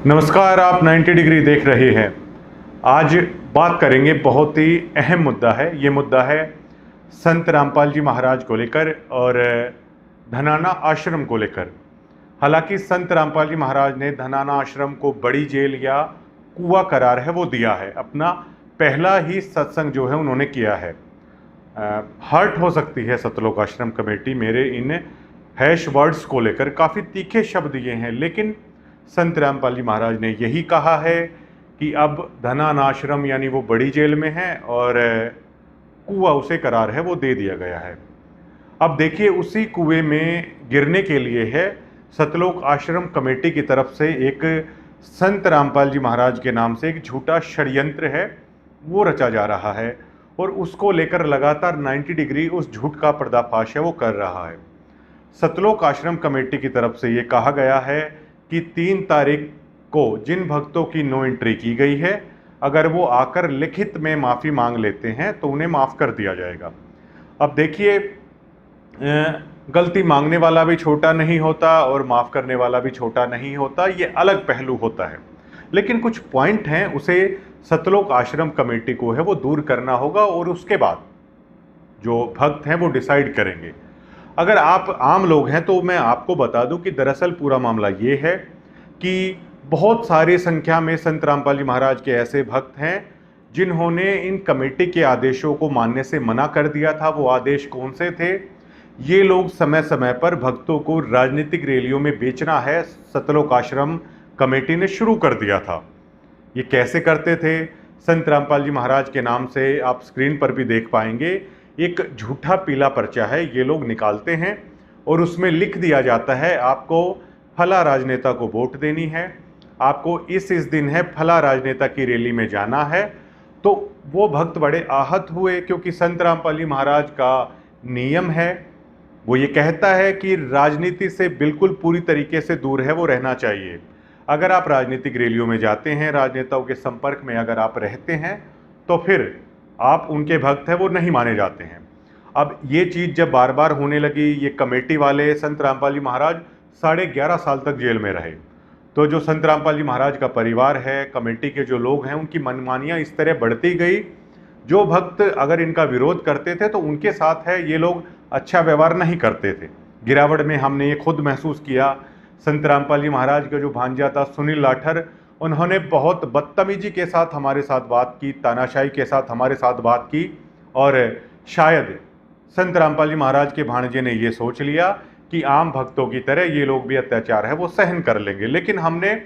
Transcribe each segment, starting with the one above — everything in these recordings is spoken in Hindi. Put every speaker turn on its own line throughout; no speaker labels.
नमस्कार, आप 90 डिग्री देख रहे हैं। आज बात करेंगे, बहुत ही अहम मुद्दा है। ये मुद्दा है संत रामपाल जी महाराज को लेकर और धनाना आश्रम को लेकर। हालांकि संत रामपाल जी महाराज ने धनाना आश्रम को बड़ी जेल या कुआं करार है वो दिया है। अपना पहला ही सत्संग जो है उन्होंने किया है। हर्ट हो सकती है सतलोक आश्रम कमेटी मेरे इन हैश वर्ड्स को लेकर, काफ़ी तीखे शब्द ये हैं, लेकिन संत रामपाल जी महाराज ने यही कहा है कि अब धनाना आश्रम यानी वो बड़ी जेल में है और कुआं उसे करार है वो दे दिया गया है। अब देखिए, उसी कुएं में गिरने के लिए है सतलोक आश्रम कमेटी की तरफ से एक संत रामपाल जी महाराज के नाम से एक झूठा षड्यंत्र है वो रचा जा रहा है और उसको लेकर लगातार 90 डिग्री उस झूठ का पर्दाफाश है वो कर रहा है। सतलोक आश्रम कमेटी की तरफ से ये कहा गया है कि 3 तारीख को जिन भक्तों की नो एंट्री की गई है, अगर वो आकर लिखित में माफ़ी मांग लेते हैं तो उन्हें माफ़ कर दिया जाएगा। अब देखिए, गलती मांगने वाला भी छोटा नहीं होता और माफ़ करने वाला भी छोटा नहीं होता, ये अलग पहलू होता है। लेकिन कुछ पॉइंट हैं, उसे सतलोक आश्रम कमेटी को है वो दूर करना होगा और उसके बाद जो भक्त हैं वो डिसाइड करेंगे। अगर आप आम लोग हैं तो मैं आपको बता दूं कि दरअसल पूरा मामला ये है कि बहुत सारी संख्या में संत रामपाल जी महाराज के ऐसे भक्त हैं जिन्होंने इन कमेटी के आदेशों को मानने से मना कर दिया था। वो आदेश कौन से थे? ये लोग समय समय पर भक्तों को राजनीतिक रैलियों में बेचना है सतलोक आश्रम कमेटी ने शुरू कर दिया था। ये कैसे करते थे? संत रामपाल जी महाराज के नाम से आप स्क्रीन पर भी देख पाएंगे, एक झूठा पीला पर्चा है ये लोग निकालते हैं और उसमें लिख दिया जाता है आपको फला राजनेता को वोट देनी है, आपको इस दिन है फला राजनेता की रैली में जाना है। तो वो भक्त बड़े आहत हुए क्योंकि संत रामपाल जी महाराज का नियम है, वो ये कहता है कि राजनीति से बिल्कुल पूरी तरीके से दूर है वो रहना चाहिए। अगर आप राजनीतिक रैलियों में जाते हैं, राजनेताओं के संपर्क में अगर आप रहते हैं तो फिर आप उनके भक्त हैं वो नहीं माने जाते हैं। अब ये चीज़ जब बार बार होने लगी, ये कमेटी वाले संत रामपाल जी महाराज 11.5 साल तक जेल में रहे। तो जो संत रामपाल जी महाराज का परिवार है, कमेटी के जो लोग हैं, उनकी मनमानियाँ इस तरह बढ़ती गई। जो भक्त अगर इनका विरोध करते थे तो उनके साथ है ये लोग अच्छा व्यवहार नहीं करते थे। गिरावट में हमने ये खुद महसूस किया। संत रामपाल जी महाराज का जो भांजा था सुनील लाठर, उन्होंने बहुत बदतमीजी के साथ हमारे साथ बात की, तानाशाही के साथ हमारे साथ बात की और शायद संत रामपाल जी महाराज के भांजे ने ये सोच लिया कि आम भक्तों की तरह ये लोग भी अत्याचार है वो सहन कर लेंगे। लेकिन हमने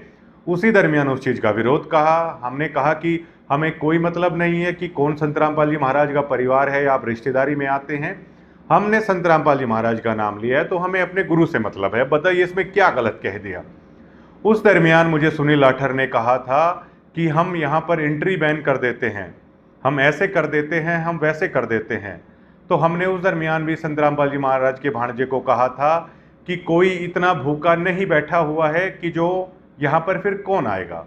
उसी दरमियान उस चीज़ का विरोध कहा। हमने कहा कि हमें कोई मतलब नहीं है कि कौन संत रामपाल जी महाराज का परिवार है या आप रिश्तेदारी में आते हैं। हमने संत रामपाल जी महाराज का नाम लिया है तो हमें अपने गुरु से मतलब है। बताइए इसमें क्या गलत कह दिया? उस दरमियान मुझे सुनील लाठर ने कहा था कि हम यहाँ पर एंट्री बैन कर देते हैं, हम ऐसे कर देते हैं, हम वैसे कर देते हैं। तो हमने उस दरमियान भी संत रामपाल जी महाराज के भांजे को कहा था कि कोई इतना भूखा नहीं बैठा हुआ है कि जो यहाँ पर फिर कौन आएगा।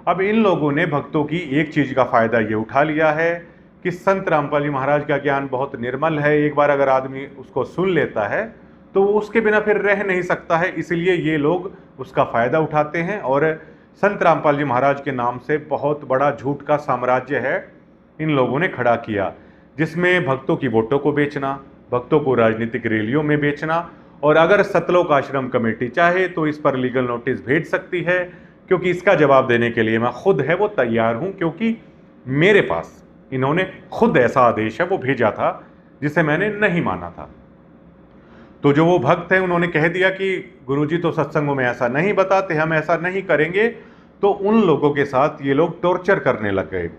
अब इन लोगों ने भक्तों की एक चीज़ का फ़ायदा ये उठा लिया है कि संत रामपाल जी महाराज का ज्ञान बहुत निर्मल है, एक बार अगर आदमी उसको सुन लेता है तो उसके बिना फिर रह नहीं सकता है। इसलिए ये लोग उसका फ़ायदा उठाते हैं और संत रामपाल जी महाराज के नाम से बहुत बड़ा झूठ का साम्राज्य है इन लोगों ने खड़ा किया, जिसमें भक्तों की वोटों को बेचना, भक्तों को राजनीतिक रैलियों में बेचना। और अगर सतलोक आश्रम कमेटी चाहे तो इस पर लीगल नोटिस भेज सकती है, क्योंकि इसका जवाब देने के लिए मैं खुद है वो तैयार हूँ, क्योंकि मेरे पास इन्होंने खुद ऐसा आदेश है वो भेजा था जिसे मैंने नहीं माना था। तो जो वो भक्त हैं उन्होंने कह दिया कि गुरुजी तो सत्संगों में ऐसा नहीं बताते, हम ऐसा नहीं करेंगे। तो उन लोगों के साथ ये लोग टॉर्चर करने लग गए।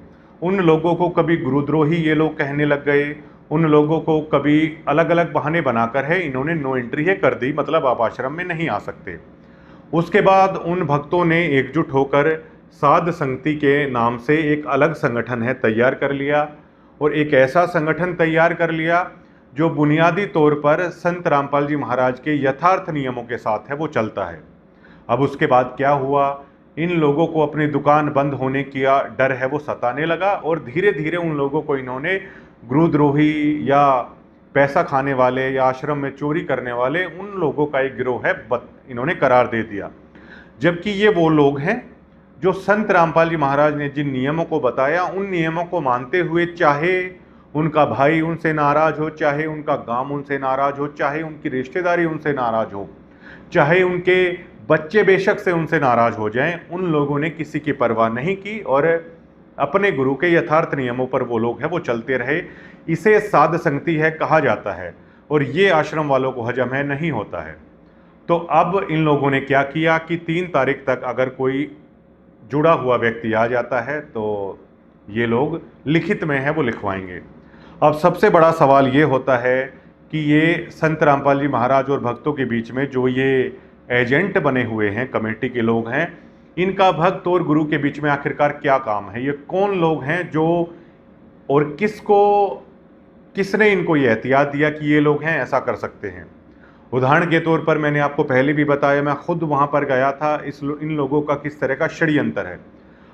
उन लोगों को कभी गुरुद्रोही ये लोग कहने लग गए, उन लोगों को कभी अलग अलग बहाने बनाकर है इन्होंने नो एंट्री है कर दी, मतलब आप आश्रम में नहीं आ सकते। उसके बाद उन भक्तों ने एकजुट होकर साध संगति के नाम से एक अलग संगठन है तैयार कर लिया और एक ऐसा संगठन तैयार कर लिया जो बुनियादी तौर पर संत रामपाल जी महाराज के यथार्थ नियमों के साथ है वो चलता है। अब उसके बाद क्या हुआ, इन लोगों को अपनी दुकान बंद होने का डर है वो सताने लगा और धीरे धीरे उन लोगों को इन्होंने गुरुद्रोही या पैसा खाने वाले या आश्रम में चोरी करने वाले उन लोगों का एक गिरोह है इन्होंने करार दे दिया। जबकि ये वो लोग हैं जो संत रामपाल जी महाराज ने जिन नियमों को बताया, उन नियमों को मानते हुए, चाहे उनका भाई उनसे नाराज हो, चाहे उनका गांव उनसे नाराज हो, चाहे उनकी रिश्तेदारी उनसे नाराज हो, चाहे उनके बच्चे बेशक से उनसे नाराज हो जाएं, उन लोगों ने किसी की परवाह नहीं की और अपने गुरु के यथार्थ नियमों पर वो लोग हैं वो चलते रहे। इसे साध संगति है कहा जाता है और ये आश्रम वालों को हजम है नहीं होता है। तो अब इन लोगों ने क्या किया कि 3 तारीख तक अगर कोई जुड़ा हुआ व्यक्ति आ जाता है तो ये लोग लिखित में है वो लिखवाएंगे। अब सबसे बड़ा सवाल ये होता है कि ये संत रामपाल जी महाराज और भक्तों के बीच में जो ये एजेंट बने हुए हैं, कमेटी के लोग हैं, इनका भक्त और गुरु के बीच में आखिरकार क्या काम है? ये कौन लोग हैं जो और किसने इनको ये एहतियात दिया कि ये लोग हैं ऐसा कर सकते हैं? उदाहरण के तौर पर मैंने आपको पहले भी बताया, मैं खुद वहाँ पर गया था, इन लोगों का किस तरह का षड्यंत्र है।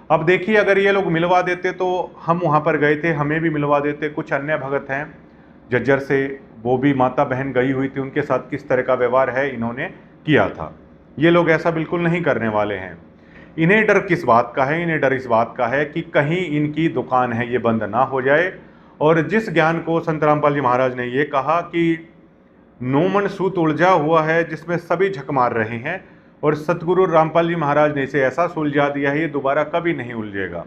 अब देखिए, अगर ये लोग मिलवा देते तो हम वहाँ पर गए थे, हमें भी मिलवा देते। कुछ अन्य भगत हैं जज्जर से, वो भी माता बहन गई हुई थी, उनके साथ किस तरह का व्यवहार है इन्होंने किया था। ये लोग ऐसा बिल्कुल नहीं करने वाले हैं। इन्हें डर किस बात का है? इन्हें डर इस बात का है कि कहीं इनकी दुकान है ये बंद ना हो जाए। और जिस ज्ञान को संत रामपाल जी महाराज ने ये कहा कि नोमन सूत उलझा हुआ है जिसमें सभी झक मार रहे हैं, और सतगुरु रामपाल जी महाराज ने इसे ऐसा सुलझा दिया है ये दोबारा कभी नहीं उलझेगा,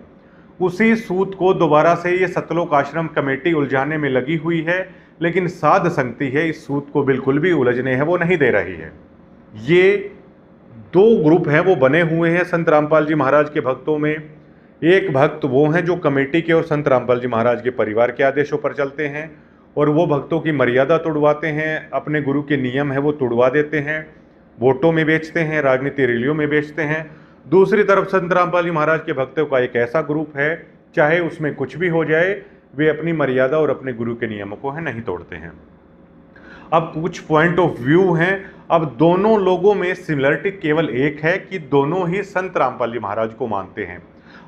उसी सूत को दोबारा से ये सतलोक आश्रम कमेटी उलझाने में लगी हुई है। लेकिन साध संगति है इस सूत को बिल्कुल भी उलझने है वो नहीं दे रही है। ये 2 ग्रुप हैं वो बने हुए हैं संत रामपाल जी महाराज के भक्तों में। एक भक्त वो हैं जो कमेटी के और संत रामपाल जी महाराज के परिवार के आदेशों पर चलते हैं और वो भक्तों की मर्यादा तोड़वाते हैं, अपने गुरु के नियम है वो तोड़वा देते हैं, वोटों में बेचते हैं, राजनीति रैलियों में बेचते हैं। दूसरी तरफ संत रामपाल जी महाराज के भक्तों का एक ऐसा ग्रुप है, चाहे उसमें कुछ भी हो जाए, वे अपनी मर्यादा और अपने गुरु के नियमों को है नहीं तोड़ते हैं। अब कुछ पॉइंट ऑफ व्यू हैं। अब दोनों लोगों में सिमिलरिटी केवल एक है कि दोनों ही संत रामपाल जी महाराज को मानते हैं।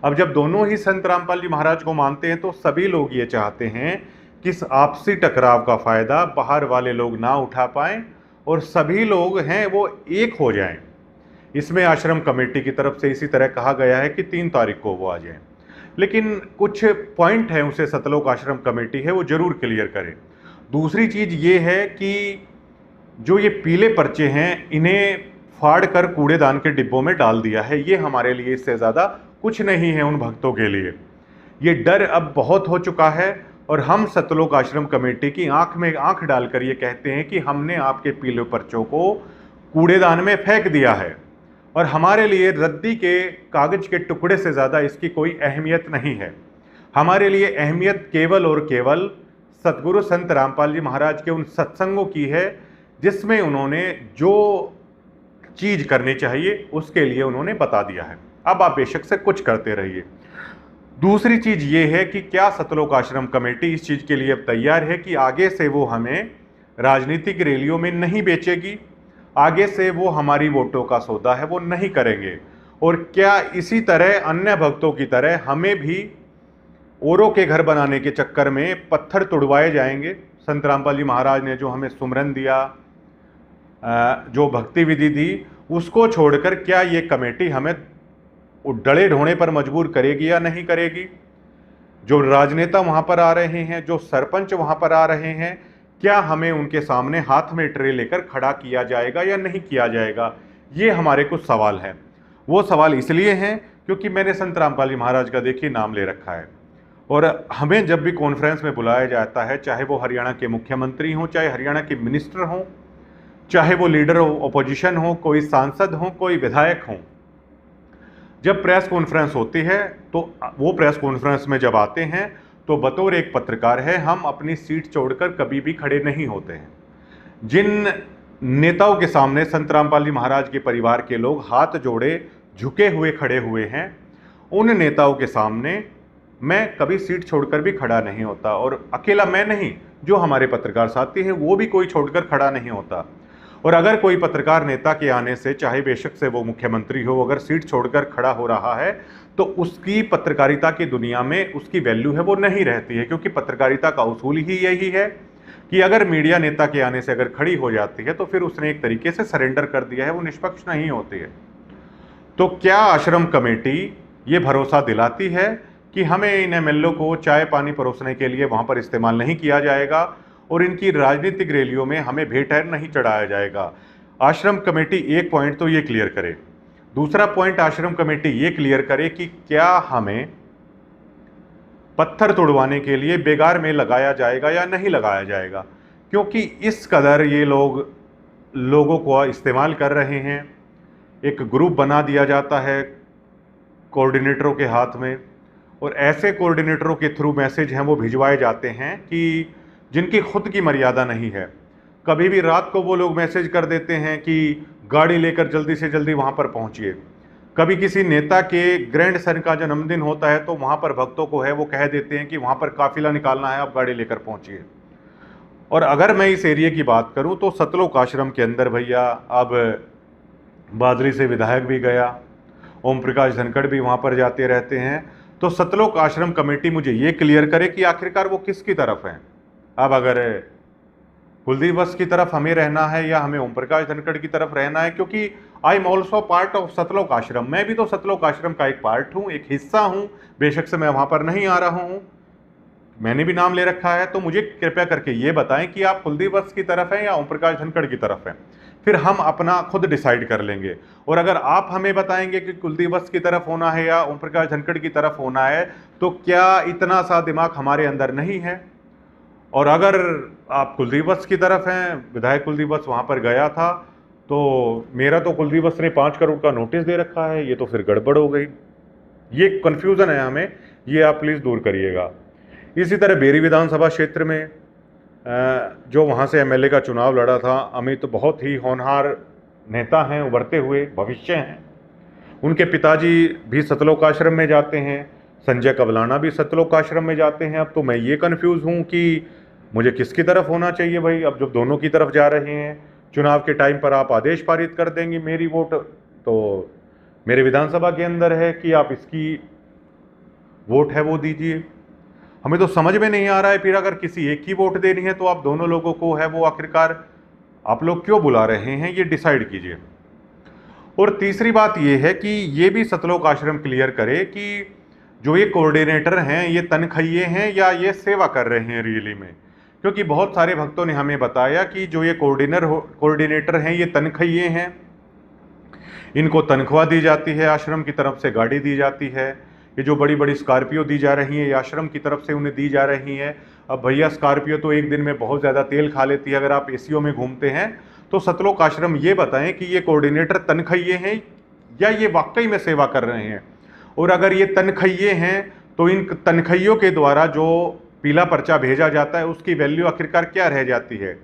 अब जब दोनों ही संत रामपाल जी महाराज को मानते हैं तो सभी लोग ये चाहते हैं कि इस आपसी टकराव का फायदा बाहर वाले लोग ना उठा पाएं और सभी लोग हैं वो एक हो जाएं। इसमें आश्रम कमेटी की तरफ से इसी तरह कहा गया है कि 3 तारीख को वो आ जाएं। लेकिन कुछ पॉइंट है उसे सतलोक आश्रम कमेटी है वो जरूर क्लियर करे। दूसरी चीज ये है कि जो ये पीले पर्चे हैं इन्हें फाड़ कर कूड़ेदान के डिब्बों में डाल दिया है। ये हमारे लिए इससे ज़्यादा कुछ नहीं है उन भक्तों के लिए। ये डर अब बहुत हो चुका है और हम सतलोक आश्रम कमेटी की आंख में आंख डालकर ये कहते हैं कि हमने आपके पीले पर्चों को कूड़ेदान में फेंक दिया है और हमारे लिए रद्दी के कागज के टुकड़े से ज़्यादा इसकी कोई अहमियत नहीं है। हमारे लिए अहमियत केवल और केवल सतगुरु संत रामपाल जी महाराज के उन सत्संगों की है जिसमें उन्होंने जो चीज़ करनी चाहिए उसके लिए उन्होंने बता दिया है। अब आप बेशक से कुछ करते रहिए। दूसरी चीज़ ये है कि क्या सतलोक आश्रम कमेटी इस चीज़ के लिए अब तैयार है कि आगे से वो हमें राजनीतिक रैलियों में नहीं बेचेगी, आगे से वो हमारी वोटों का सौदा है वो नहीं करेंगे, और क्या इसी तरह अन्य भक्तों की तरह हमें भी औरों के घर बनाने के चक्कर में पत्थर तुड़वाए जाएंगे? संत रामपाल जी महाराज ने जो हमें सुमरन दिया, जो भक्ति विधि दी, उसको छोड़कर क्या ये कमेटी हमें डले ढोने पर मजबूर करेगी या नहीं करेगी? जो राजनेता वहाँ पर आ रहे हैं, जो सरपंच वहाँ पर आ रहे हैं, क्या हमें उनके सामने हाथ में ट्रे लेकर खड़ा किया जाएगा या नहीं किया जाएगा? ये हमारे कुछ सवाल हैं। वो सवाल इसलिए हैं क्योंकि मैंने संत रामपाल जी महाराज का देखिए नाम ले रखा है और हमें जब भी कॉन्फ्रेंस में बुलाया जाता है, चाहे वो हरियाणा के मुख्यमंत्री हों, चाहे हरियाणा के मिनिस्टर हों, चाहे वो लीडर ऑपोजिशन हो, कोई सांसद हो, कोई विधायक हो, जब प्रेस कॉन्फ्रेंस होती है तो वो प्रेस कॉन्फ्रेंस में जब आते हैं तो बतौर एक पत्रकार है हम अपनी सीट छोड़कर कभी भी खड़े नहीं होते हैं। जिन नेताओं के सामने संत रामपाल जी महाराज के परिवार के लोग हाथ जोड़े झुके हुए खड़े हुए हैं, उन नेताओं के सामने मैं कभी सीट छोड़कर भी खड़ा नहीं होता। और अकेला मैं नहीं, जो हमारे पत्रकार साथी हैं वो भी कोई छोड़कर खड़ा नहीं होता। और अगर कोई पत्रकार नेता के आने से, चाहे बेशक से वो मुख्यमंत्री हो, अगर सीट छोड़कर खड़ा हो रहा है तो उसकी पत्रकारिता की दुनिया में उसकी वैल्यू है वो नहीं रहती है, क्योंकि पत्रकारिता का उसूल ही यही है कि अगर मीडिया नेता के आने से अगर खड़ी हो जाती है तो फिर उसने एक तरीके से सरेंडर कर दिया है, वो निष्पक्ष नहीं होती है। तो क्या आश्रम कमेटी ये भरोसा दिलाती है कि हमें इन एमएलए को चाय पानी परोसने के लिए वहाँ पर इस्तेमाल नहीं किया जाएगा और इनकी राजनीतिक रैलियों में हमें भेंट नहीं चढ़ाया जाएगा। आश्रम कमेटी एक पॉइंट तो ये क्लियर करे। दूसरा पॉइंट आश्रम कमेटी ये क्लियर करे कि क्या हमें पत्थर तोड़वाने के लिए बेगार में लगाया जाएगा या नहीं लगाया जाएगा, क्योंकि इस कदर ये लोगों को इस्तेमाल कर रहे हैं। एक ग्रुप बना दिया जाता है कोऑर्डिनेटरों के हाथ में और ऐसे कोऑर्डिनेटरों के थ्रू मैसेज हैं वो भिजवाए जाते हैं कि जिनकी खुद की मर्यादा नहीं है। कभी भी रात को वो लोग मैसेज कर देते हैं कि गाड़ी लेकर जल्दी से जल्दी वहाँ पर पहुँचिए। कभी किसी नेता के ग्रैंड सन का जन्मदिन होता है तो वहाँ पर भक्तों को है वो कह देते हैं कि वहाँ पर काफिला निकालना है, आप गाड़ी लेकर पहुँचिए। और अगर मैं इस एरिया की बात करूँ तो सतलोक आश्रम के अंदर भैया अब बादली से विधायक भी गया, ओम प्रकाश धनखड़ भी वहाँ पर जाते रहते हैं। तो सतलोक आश्रम कमेटी मुझे ये क्लियर करे कि आखिरकार वो किसकी तरफ हैं। अब अगर कुलदीप वत्स की तरफ हमें रहना है या हमें ओम प्रकाश धनखड़ की तरफ रहना है, क्योंकि I am also part of Satlok Ashram. मैं भी तो सतलोक आश्रम का एक पार्ट हूँ, एक हिस्सा हूँ। बेशक से मैं वहाँ पर नहीं आ रहा हूँ, मैंने भी नाम ले रखा है। तो मुझे कृपया करके ये बताएं कि आप कुलदीप वत्स की तरफ हैं या ओम प्रकाश धनखड़ की तरफ हैं, फिर हम अपना खुद डिसाइड कर लेंगे। और अगर आप हमें बताएंगे कि कुलदीप वत्स की तरफ होना है या ओम प्रकाश धनखड़ की तरफ होना है, तो क्या इतना सा दिमाग हमारे अंदर नहीं है? और अगर आप कुलदीप वत्स की तरफ हैं, विधायक कुलदीप वत्स वहाँ पर गया था, तो मेरा तो कुलदीप वत्स ने 5 करोड़ का नोटिस दे रखा है, ये तो फिर गड़बड़ हो गई। ये कन्फ्यूज़न है हमें, ये आप प्लीज़ दूर करिएगा। इसी तरह बेरी विधानसभा क्षेत्र में जो वहाँ से एमएलए का चुनाव लड़ा था, अमित बहुत ही होनहार नेता हैं, उभरते हुए भविष्य हैं। उनके पिताजी भी सतलोक आश्रम में जाते हैं, संजय कबलाना भी सतलोक आश्रम में जाते हैं। अब तो मैं ये कन्फ्यूज़ हूँ कि मुझे किसकी तरफ होना चाहिए भाई। अब जब दोनों की तरफ जा रहे हैं, चुनाव के टाइम पर आप आदेश पारित कर देंगे मेरी वोट तो मेरे विधानसभा के अंदर है कि आप इसकी वोट है वो दीजिए। हमें तो समझ में नहीं आ रहा है, फिर अगर किसी एक की वोट देनी है तो आप दोनों लोगों को है वो आखिरकार आप लोग क्यों बुला रहे हैं, ये डिसाइड कीजिए। और तीसरी बात ये है कि ये भी सतलोक आश्रम क्लियर करे कि जो ये कोऑर्डिनेटर हैं ये तनख्वाही हैं या ये सेवा कर रहे हैं रियली में। क्योंकि बहुत सारे भक्तों ने हमें बताया कि जो ये कोऑर्डिनेटर हैं ये तनख्वाही हैं, इनको तनख्वाह दी जाती है, आश्रम की तरफ से गाड़ी दी जाती है। ये जो बड़ी बड़ी स्कॉर्पियो दी जा रही हैं ये आश्रम की तरफ से उन्हें दी जा रही हैं। अब भैया स्कॉर्पियो तो एक दिन में बहुत ज़्यादा तेल खा लेती है अगर आप एसीओ में घूमते हैं। तो सतलोक आश्रम ये बताएं कि ये कोऑर्डिनेटर तनख्वाही हैं या ये वाकई में सेवा कर रहे हैं। और अगर ये तनख्वाही हैं तो इन तनख्वाहियों के द्वारा जो पीला पर्चा भेजा जाता है उसकी वैल्यू आखिरकार क्या रह जाती है?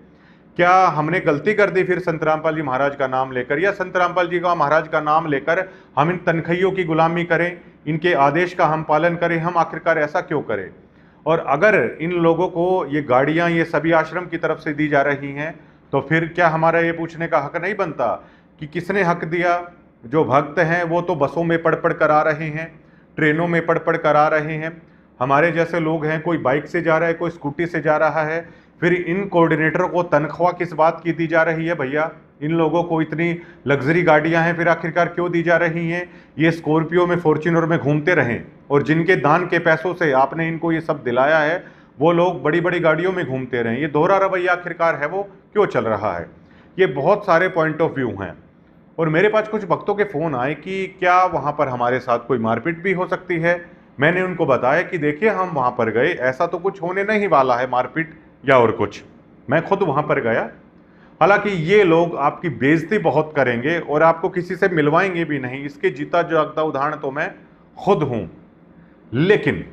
क्या हमने गलती कर दी फिर संत रामपाल जी महाराज का नाम लेकर, या संत रामपाल जी का महाराज का नाम लेकर हम इन तनख्वाहियों की गुलामी करें, इनके आदेश का हम पालन करें? हम आखिरकार ऐसा क्यों करें? और अगर इन लोगों को ये गाड़ियाँ ये सभी आश्रम की तरफ से दी जा रही हैं तो फिर क्या हमारा ये पूछने का हक नहीं बनता कि किसने हक दिया? जो भक्त हैं वो तो बसों में पढ़ पढ़ कर आ रहे हैं, ट्रेनों में पढ़ पढ़ कर आ रहे हैं। हमारे जैसे लोग हैं, कोई बाइक से जा रहा है, कोई स्कूटी से जा रहा है। फिर इन कोऑर्डिनेटरों को तनख्वाह किस बात की दी जा रही है भैया? इन लोगों को इतनी लग्जरी गाड़ियां हैं, फिर आखिरकार क्यों दी जा रही हैं? ये स्कॉर्पियो में, फॉर्च्यूनर में घूमते रहें और जिनके दान के पैसों से आपने इनको ये सब दिलाया है वो लोग बड़ी बड़ी गाड़ियों में घूमते रहें। ये दोहरा रवैया आखिरकार है वो क्यों चल रहा है? ये बहुत सारे पॉइंट ऑफ व्यू हैं। और मेरे पास कुछ भक्तों के फ़ोन आए कि क्या वहाँ पर हमारे साथ कोई मारपीट भी हो सकती है। मैंने उनको बताया कि देखिए हम वहाँ पर गए, ऐसा तो कुछ होने नहीं वाला है मारपीट या और कुछ। मैं खुद वहाँ पर गया, हालांकि ये लोग आपकी बेइज्जती बहुत करेंगे और आपको किसी से मिलवाएंगे भी नहीं। इसके जीता जागता उदाहरण तो मैं खुद हूँ। लेकिन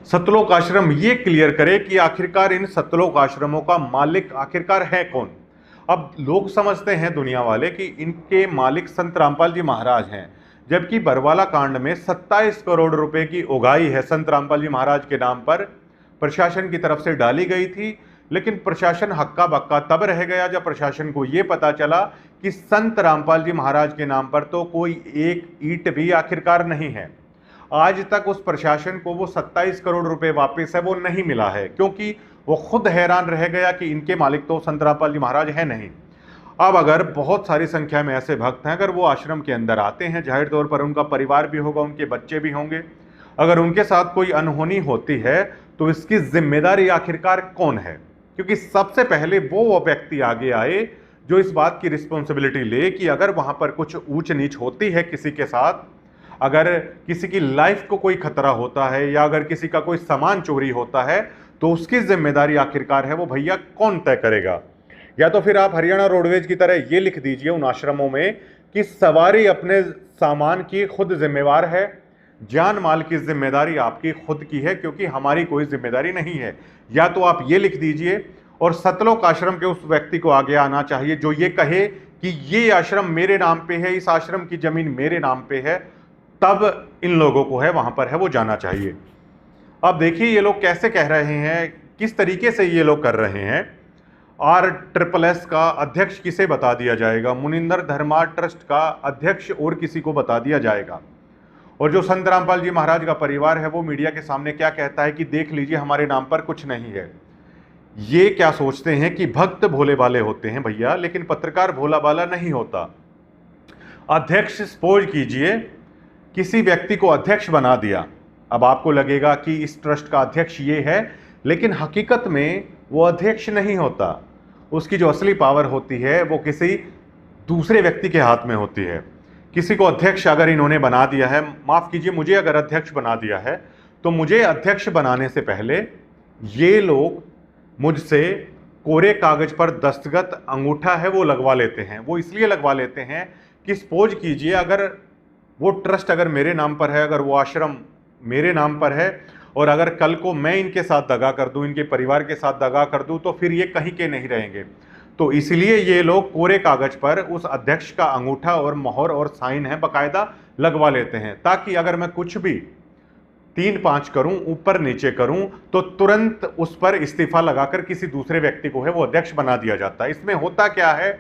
सतलोक आश्रम ये क्लियर करे कि आखिरकार इन सतलोक आश्रमों का मालिक आखिरकार है कौन। अब लोग समझते हैं दुनिया वाले कि इनके मालिक संत रामपाल जी महाराज हैं, जबकि बरवाला कांड में 27 करोड़ रुपए की उगाही है संत रामपाल जी महाराज के नाम पर प्रशासन की तरफ से डाली गई थी। लेकिन प्रशासन हक्का बक्का तब रह गया जब प्रशासन को ये पता चला कि संत रामपाल जी महाराज के नाम पर तो कोई एक ईंट भी आखिरकार नहीं है। आज तक उस प्रशासन को वो 27 करोड़ रुपए वापस है वो नहीं मिला है, क्योंकि वो खुद हैरान रह गया कि इनके मालिक तो संत रामपाल जी महाराज है नहीं। अब अगर बहुत सारी संख्या में ऐसे भक्त हैं, अगर वो आश्रम के अंदर आते हैं, जाहिर तौर पर उनका परिवार भी होगा, उनके बच्चे भी होंगे, अगर उनके साथ कोई अनहोनी होती है तो इसकी जिम्मेदारी आखिरकार कौन है? क्योंकि सबसे पहले वो व्यक्ति आगे आए जो इस बात की रिस्पॉन्सिबिलिटी ले कि अगर वहां पर कुछ ऊंच नीच होती है किसी के साथ, अगर किसी की लाइफ को कोई खतरा होता है या अगर किसी का कोई सामान चोरी होता है, तो उसकी जिम्मेदारी आखिरकार है वो भैया कौन तय करेगा? या तो फिर आप हरियाणा रोडवेज की तरह ये लिख दीजिए उन आश्रमों में कि सवारी अपने सामान की खुद जिम्मेवार है, जान माल की जिम्मेदारी आपकी खुद की है, क्योंकि हमारी कोई जिम्मेदारी नहीं है। या तो आप ये लिख दीजिए और सतलोक आश्रम के उस व्यक्ति को आगे आना चाहिए जो ये कहे कि ये आश्रम मेरे नाम पे है, इस आश्रम की जमीन मेरे नाम पे है, तब इन लोगों को है वहां पर है वो जाना चाहिए। अब देखिए ये लोग कैसे कह रहे हैं, किस तरीके से ये लोग कर रहे हैं। RSSS का अध्यक्ष किसे बता दिया जाएगा, मुनिंदर धर्मा ट्रस्ट का अध्यक्ष और किसी को बता दिया जाएगा। और जो संत रामपाल जी महाराज का परिवार है वो मीडिया के सामने क्या कहता है कि देख लीजिए हमारे नाम पर कुछ नहीं है। ये क्या सोचते हैं कि भक्त भोले भाले होते हैं भैया, लेकिन पत्रकार भोला भाला नहीं होता। अध्यक्ष सपोज कीजिए किसी व्यक्ति को अध्यक्ष बना दिया, अब आपको लगेगा कि इस ट्रस्ट का अध्यक्ष ये है, लेकिन हकीकत में वो अध्यक्ष नहीं होता। उसकी जो असली पावर होती है वो किसी दूसरे व्यक्ति के हाथ में होती है। किसी को अध्यक्ष अगर इन्होंने बना दिया है, माफ कीजिए मुझे अगर अध्यक्ष बना दिया है, तो मुझे अध्यक्ष बनाने से पहले ये लोग मुझसे कोरे कागज पर दस्तखत अंगूठा है वो लगवा लेते हैं। वो इसलिए लगवा लेते हैं कि सपोज कीजिए अगर वो ट्रस्ट अगर मेरे नाम पर है, अगर वो आश्रम मेरे नाम पर है, और अगर कल को मैं इनके साथ दगा कर दूं, इनके परिवार के साथ दगा कर दूं, तो फिर ये कहीं के नहीं रहेंगे। तो इसलिए ये लोग कोरे कागज पर उस अध्यक्ष का अंगूठा और मोहर और साइन है बकायदा लगवा लेते हैं, ताकि अगर मैं कुछ भी 3-5 करूं, ऊपर नीचे करूं, तो तुरंत उस पर इस्तीफा लगाकर किसी दूसरे व्यक्ति को है वो अध्यक्ष बना दिया जाता है। इसमें होता क्या है,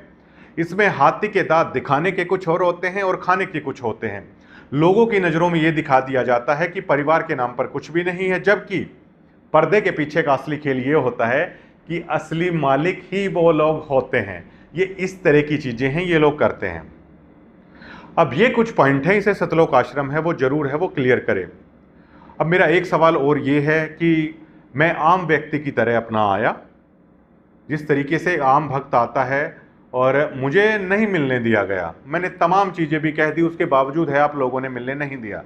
इसमें हाथी के दांत दिखाने के कुछ और होते हैं और खाने के कुछ होते हैं। लोगों की नजरों में यह दिखा दिया जाता है कि परिवार के नाम पर कुछ भी नहीं है, जबकि पर्दे के पीछे का असली खेल ये होता है कि असली मालिक ही वो लोग होते हैं। ये इस तरह की चीजें हैं ये लोग करते हैं। अब ये कुछ पॉइंट है, इसे सतलोक आश्रम है वो जरूर है वो क्लियर करे। अब मेरा एक सवाल और ये है कि मैं आम व्यक्ति की तरह अपना आया, जिस तरीके से आम भक्त आता है, और मुझे नहीं मिलने दिया गया। मैंने तमाम चीज़ें भी कह दी, उसके बावजूद है आप लोगों ने मिलने नहीं दिया।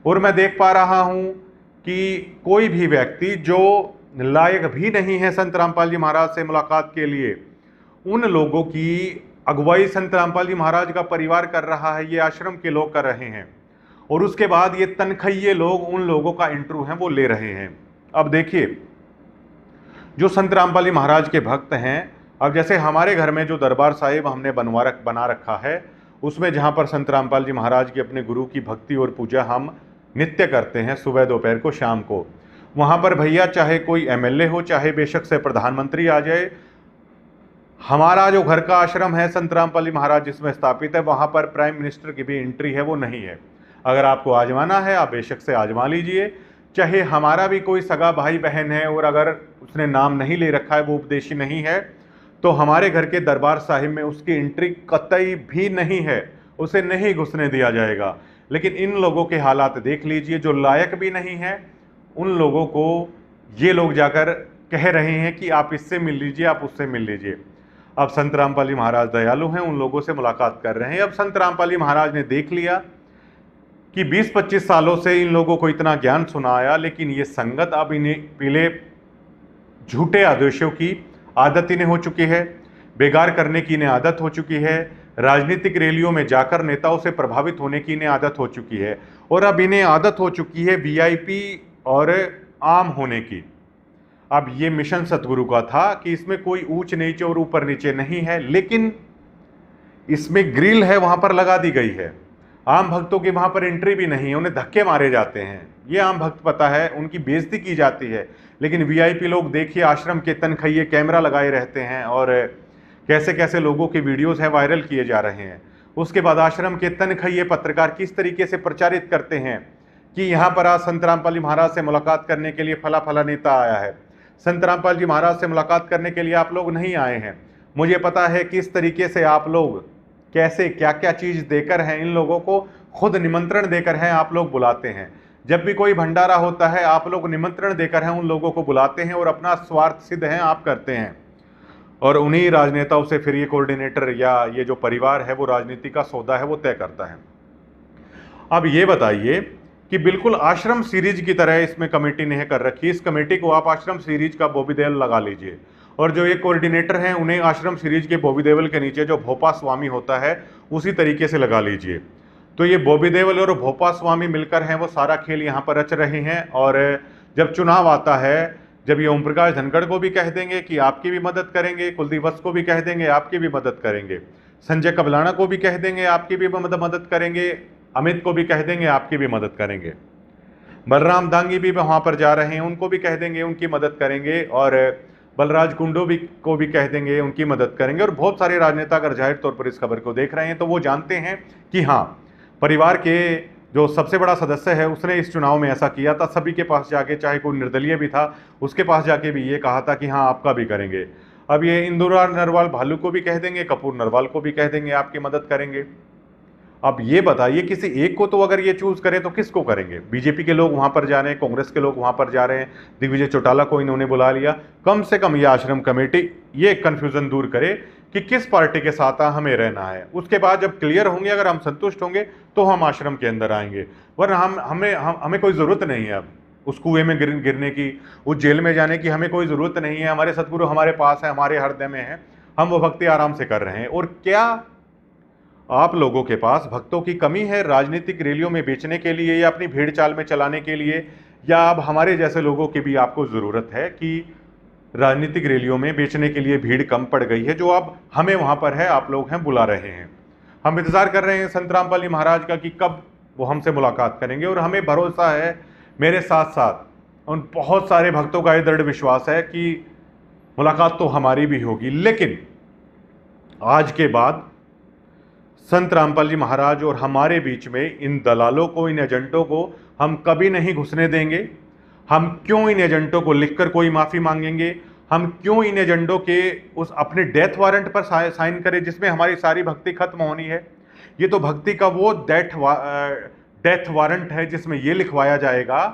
और मैं देख पा रहा हूँ कि कोई भी व्यक्ति जो लायक भी नहीं है संत रामपाल जी महाराज से मुलाकात के लिए, उन लोगों की अगुवाई संत रामपाल जी महाराज का परिवार कर रहा है, ये आश्रम के लोग कर रहे हैं। और उसके बाद ये तनखैये लोग उन लोगों का इंटरव्यू है वो ले रहे हैं। अब देखिए जो संत रामपाल जी महाराज के भक्त हैं, अब जैसे हमारे घर में जो दरबार साहिब हमने बना रखा है, उसमें जहाँ पर संत रामपाल जी महाराज की अपने गुरु की भक्ति और पूजा हम नित्य करते हैं, सुबह दोपहर को शाम को, वहाँ पर भैया चाहे कोई MLA हो, चाहे बेशक से प्रधानमंत्री आ जाए, हमारा जो घर का आश्रम है संत रामपाल जी महाराज जिसमें स्थापित है, वहाँ पर प्राइम मिनिस्टर की भी एंट्री है वो नहीं है। अगर आपको आजमाना है आप बेशक से आजमा लीजिए। चाहे हमारा भी कोई सगा भाई बहन है और अगर उसने नाम नहीं ले रखा है, वो उपदेशी नहीं है, तो हमारे घर के दरबार साहिब में उसकी एंट्री कतई भी नहीं है, उसे नहीं घुसने दिया जाएगा। लेकिन इन लोगों के हालात देख लीजिए, जो लायक भी नहीं है उन लोगों को ये लोग जाकर कह रहे हैं कि आप इससे मिल लीजिए, आप उससे मिल लीजिए। अब संत रामपाल जी महाराज दयालु हैं, उन लोगों से मुलाकात कर रहे हैं। अब संत रामपाल जी महाराज ने देख लिया कि 20-25 सालों से इन लोगों को इतना ज्ञान सुनाया, लेकिन ये संगत अब इन्हें पीले झूठे आदेशों की आदत इन्हें हो चुकी है, बेगार करने की इन्हें आदत हो चुकी है, राजनीतिक रैलियों में जाकर नेताओं से प्रभावित होने की इन्हें आदत हो चुकी है, और अब इन्हें आदत हो चुकी है VIP और आम होने की। अब ये मिशन सतगुरु का था कि इसमें कोई ऊंच नीचे और ऊपर नीचे नहीं है, लेकिन इसमें ग्रिल है वहां पर लगा दी गई है। आम भक्तों की वहां पर एंट्री भी नहीं है, उन्हें धक्के मारे जाते हैं। ये आम भक्त पता है, उनकी बेइज्जती की जाती है। लेकिन VIP लोग देखिए आश्रम के तनखैये कैमरा लगाए रहते हैं और कैसे कैसे लोगों के वीडियोस हैं वायरल किए जा रहे हैं। उसके बाद आश्रम के तनखैये पत्रकार किस तरीके से प्रचारित करते हैं कि यहाँ पर आज संत रामपाल जी महाराज से मुलाकात करने के लिए फला फला नेता आया है, संत रामपाल जी महाराज से मुलाकात करने के लिए आप लोग नहीं आए हैं। मुझे पता है किस तरीके से आप लोग कैसे क्या क्या चीज़ देकर हैं इन लोगों को, खुद निमंत्रण देकर हैं आप लोग बुलाते हैं। जब भी कोई भंडारा होता है आप लोग निमंत्रण देकर हैं उन लोगों को बुलाते हैं और अपना स्वार्थ सिद्ध है आप करते हैं, और उन्हीं राजनेताओं से फिर ये कोऑर्डिनेटर या ये जो परिवार है वो राजनीति का सौदा है वो तय करता है। अब ये बताइए कि बिल्कुल आश्रम सीरीज की तरह इसमें कमेटी ने कर रखी, इस कमेटी को आप आश्रम सीरीज का बॉबी देवल लगा लीजिए, और जो ये कोऑर्डिनेटर हैं उन्हें आश्रम सीरीज के बॉबी देवल के नीचे जो भोपा स्वामी होता है उसी तरीके से लगा लीजिए। तो ये बॉबी देवल और भोपा स्वामी मिलकर हैं वो सारा खेल यहाँ पर रच रहे हैं, और जब चुनाव आता है, जब ये ओम प्रकाश धनखड़ को भी कह देंगे कि आपकी भी मदद करेंगे, कुलदीप वत्स को भी कह देंगे आपकी भी मदद करेंगे, संजय कबलाना को भी कह देंगे आपकी भी मदद करेंगे, अमित को भी कह देंगे आपकी भी मदद करेंगे, बलराम दांगी भी वहाँ पर जा रहे हैं उनको भी कह देंगे उनकी मदद करेंगे, और बलराज कुंडू भी को भी कह देंगे उनकी मदद करेंगे। और बहुत सारे राजनेता अगर जाहिर तौर पर इस खबर को देख रहे हैं तो वो जानते हैं कि हाँ, परिवार के जो सबसे बड़ा सदस्य है उसने इस चुनाव में ऐसा किया था, सभी के पास जाके, चाहे कोई निर्दलीय भी था उसके पास जाके भी ये कहा था कि हाँ आपका भी करेंगे। अब ये इंदुरा नरवाल भालू को भी कह देंगे, कपूर नरवाल को भी कह देंगे आपकी मदद करेंगे। अब ये बताइए किसी एक को तो अगर ये चूज करें तो किसको करेंगे? बीजेपी के लोग वहां पर जा रहे हैं, कांग्रेस के लोग वहां पर जा रहे हैं, दिग्विजय चौटाला को इन्होंने बुला लिया। कम से कम ये आश्रम कमेटी ये कंफ्यूजन दूर करे कि किस पार्टी के साथ हमें रहना है। उसके बाद जब क्लियर होंगे, अगर हम संतुष्ट होंगे तो हम आश्रम के अंदर आएंगे, वरना हमें कोई ज़रूरत नहीं है अब उस कुएं में गिरने की, उस जेल में जाने की हमें कोई ज़रूरत नहीं है। हमारे सदगुरु हमारे पास है, हमारे हृदय में है, हम वो भक्ति आराम से कर रहे हैं। और क्या आप लोगों के पास भक्तों की कमी है राजनीतिक रैलियों में बेचने के लिए या अपनी भीड़ चाल में चलाने के लिए, या अब हमारे जैसे लोगों की भी आपको ज़रूरत है कि राजनीतिक रैलियों में बेचने के लिए भीड़ कम पड़ गई है, जो अब हमें वहाँ पर है, आप लोग हैं बुला रहे हैं। हम इंतज़ार कर रहे हैं संत रामपाल जी महाराज का कि कब वो हमसे मुलाकात करेंगे, और हमें भरोसा है, मेरे साथ साथ उन बहुत सारे भक्तों का ये दृढ़ विश्वास है कि मुलाकात तो हमारी भी होगी। लेकिन आज के बाद संत रामपाल जी महाराज और हमारे बीच में इन दलालों को, इन एजेंटों को हम कभी नहीं घुसने देंगे। हम क्यों इन एजेंटों को लिखकर कोई माफ़ी मांगेंगे? हम क्यों इन एजेंटों के उस अपने डेथ वारंट पर साइन करें जिसमें हमारी सारी भक्ति खत्म होनी है? ये तो भक्ति का वो डेथ वारंट है जिसमें ये लिखवाया जाएगा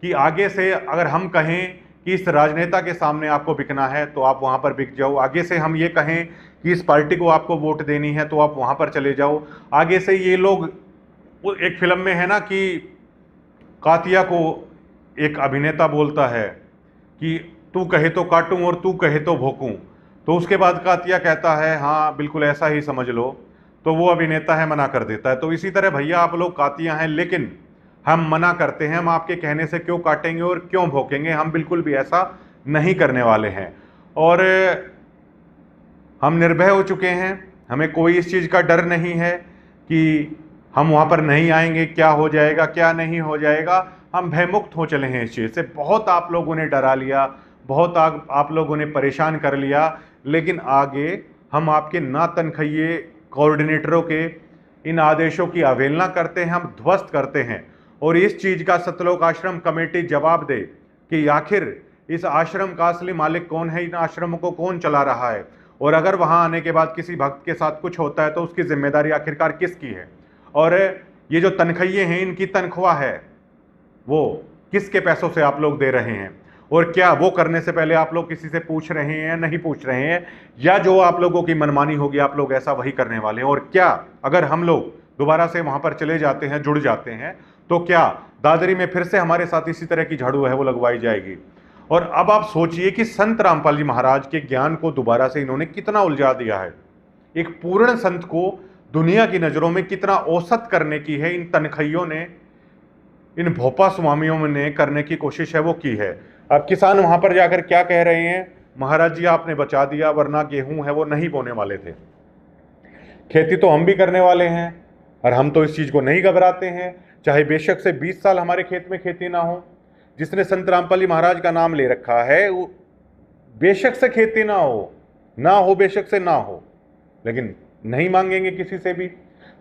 कि आगे से अगर हम कहें कि इस राजनेता के सामने आपको बिकना है तो आप वहाँ पर बिक जाओ, आगे से हम ये कहें कि इस पार्टी को आपको वोट देनी है तो आप वहाँ पर चले जाओ, आगे से ये लोग, एक फिल्म में है ना कि कातिया को एक अभिनेता बोलता है कि तू कहे तो काटूं और तू कहे तो भोंकूं, तो उसके बाद कातिया कहता है हाँ बिल्कुल ऐसा ही समझ लो, तो वो अभिनेता है मना कर देता है। तो इसी तरह भैया आप लोग कातियां हैं, लेकिन हम मना करते हैं, हम आपके कहने से क्यों काटेंगे और क्यों भोंकेंगे, हम बिल्कुल भी ऐसा नहीं करने वाले हैं। और हम निर्भय हो चुके हैं, हमें कोई इस चीज़ का डर नहीं है कि हम वहाँ पर नहीं आएंगे, क्या हो जाएगा क्या नहीं हो जाएगा। हम भयमुक्त हो चले हैं इस चीज़ से। बहुत आप लोगों ने डरा लिया, बहुत आप लोगों ने परेशान कर लिया, लेकिन आगे हम आपके ना तनख्वाही कोऑर्डिनेटरों के इन आदेशों की अवहेलना करते हैं, हम ध्वस्त करते हैं। और इस चीज़ का सतलोक आश्रम कमेटी जवाब दे कि आखिर इस आश्रम का असली मालिक कौन है, इन आश्रमों को कौन चला रहा है, और अगर वहाँ आने के बाद किसी भक्त के साथ कुछ होता है तो उसकी जिम्मेदारी आखिरकार किसकी है। और ये जो तनख्वाही हैं, इनकी तनख्वाह है वो किसके पैसों से आप लोग दे रहे हैं, और क्या वो करने से पहले आप लोग किसी से पूछ रहे हैं, नहीं पूछ रहे हैं, या जो आप लोगों की मनमानी होगी आप लोग ऐसा वही करने वाले हैं। और क्या अगर हम लोग दोबारा से वहाँ पर चले जाते हैं, जुड़ जाते हैं, तो क्या दादरी में फिर से हमारे साथ इसी तरह की झाड़ू है वो लगवाई जाएगी? और अब आप सोचिए कि संत रामपाल जी महाराज के ज्ञान को दोबारा से इन्होंने कितना उलझा दिया है। एक पूर्ण संत को दुनिया की नज़रों में कितना औसत करने की है इन तनख्वाहियों ने, इन भोपा स्वामियों ने करने की कोशिश है वो की है। अब किसान वहाँ पर जाकर क्या कह रहे हैं, महाराज जी आपने बचा दिया, वरना गेहूं है वो नहीं बोने वाले थे। खेती तो हम भी करने वाले हैं और हम तो इस चीज़ को नहीं घबराते हैं, चाहे बेशक से 20 साल हमारे खेत में खेती ना हो। जिसने संत रामपाल जी महाराज का नाम ले रखा है वो बेशक से खेती ना हो बेशक से ना हो, लेकिन नहीं मांगेंगे किसी से भी।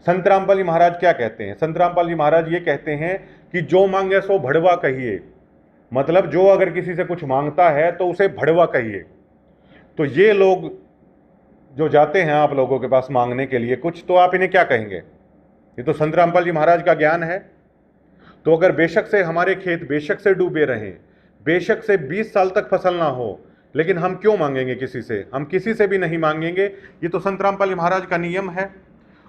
संत रामपाल जी महाराज क्या कहते हैं? संत रामपाल जी महाराज ये कहते हैं कि जो मांगे सो भड़वा कहिए, मतलब जो अगर किसी से कुछ मांगता है तो उसे भड़वा कहिए। तो ये लोग जो जाते हैं आप लोगों के पास मांगने के लिए कुछ, तो आप इन्हें क्या कहेंगे? ये तो संत रामपाल जी महाराज का ज्ञान है। तो अगर बेशक से हमारे खेत बेशक से डूबे रहें, बेशक से 20 साल तक फसल ना हो, लेकिन हम क्यों मांगेंगे किसी से? हम किसी से भी नहीं मांगेंगे। ये तो संत रामपाल जी महाराज का नियम है।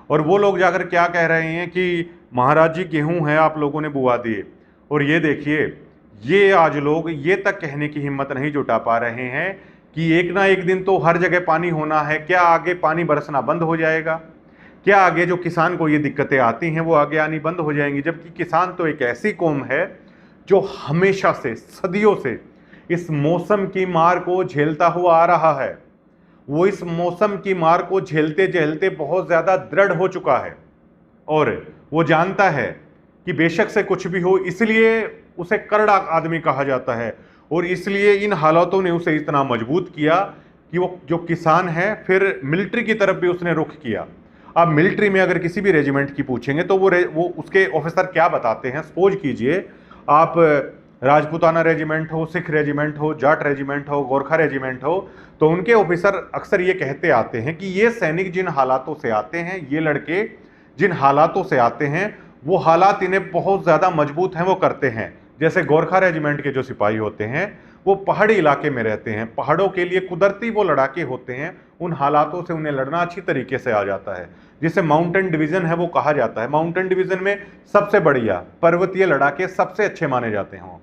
और वो लोग जाकर क्या कह रहे हैं कि महाराज जी गेहूं है आप लोगों ने बुआ दिए, और ये देखिए, ये आज लोग ये तक कहने की हिम्मत नहीं जुटा पा रहे हैं कि एक ना एक दिन तो हर जगह पानी होना है। क्या आगे पानी बरसना बंद हो जाएगा? क्या आगे जो किसान को ये दिक्कतें आती हैं वो आगे आनी बंद हो जाएंगी? जबकि किसान तो एक ऐसी कौम है जो हमेशा से, सदियों से इस मौसम की मार को झेलता हुआ आ रहा है। वो इस मौसम की मार को झेलते झेलते बहुत ज्यादा दृढ़ हो चुका है, और वो जानता है कि बेशक से कुछ भी हो, इसलिए उसे करड़ा आदमी कहा जाता है। और इसलिए इन हालातों ने उसे इतना मजबूत किया कि वो जो किसान है, फिर मिलिट्री की तरफ भी उसने रुख किया। अब मिलिट्री में अगर किसी भी रेजिमेंट की पूछेंगे तो वो उसके ऑफिसर क्या बताते हैं? सपोज कीजिए आप राजपूताना रेजिमेंट हो, सिख रेजिमेंट हो, जाट रेजिमेंट हो, गोरखा रेजिमेंट हो, तो उनके ऑफिसर अक्सर ये कहते आते हैं कि ये सैनिक जिन हालातों से आते हैं, ये लड़के जिन हालातों से आते हैं, वो हालात इन्हें बहुत ज़्यादा मजबूत हैं, वो करते हैं। जैसे गोरखा रेजिमेंट के जो सिपाही होते हैं वो पहाड़ी इलाके में रहते हैं, पहाड़ों के लिए कुदरती वो लड़ाके होते हैं, उन हालातों से उन्हें लड़ना अच्छी तरीके से आ जाता है, जिसे माउंटेन डिवीजन है वो कहा जाता है। माउंटेन डिवीजन में सबसे बढ़िया पर्वतीय लड़ाके सबसे अच्छे माने जाते हैं।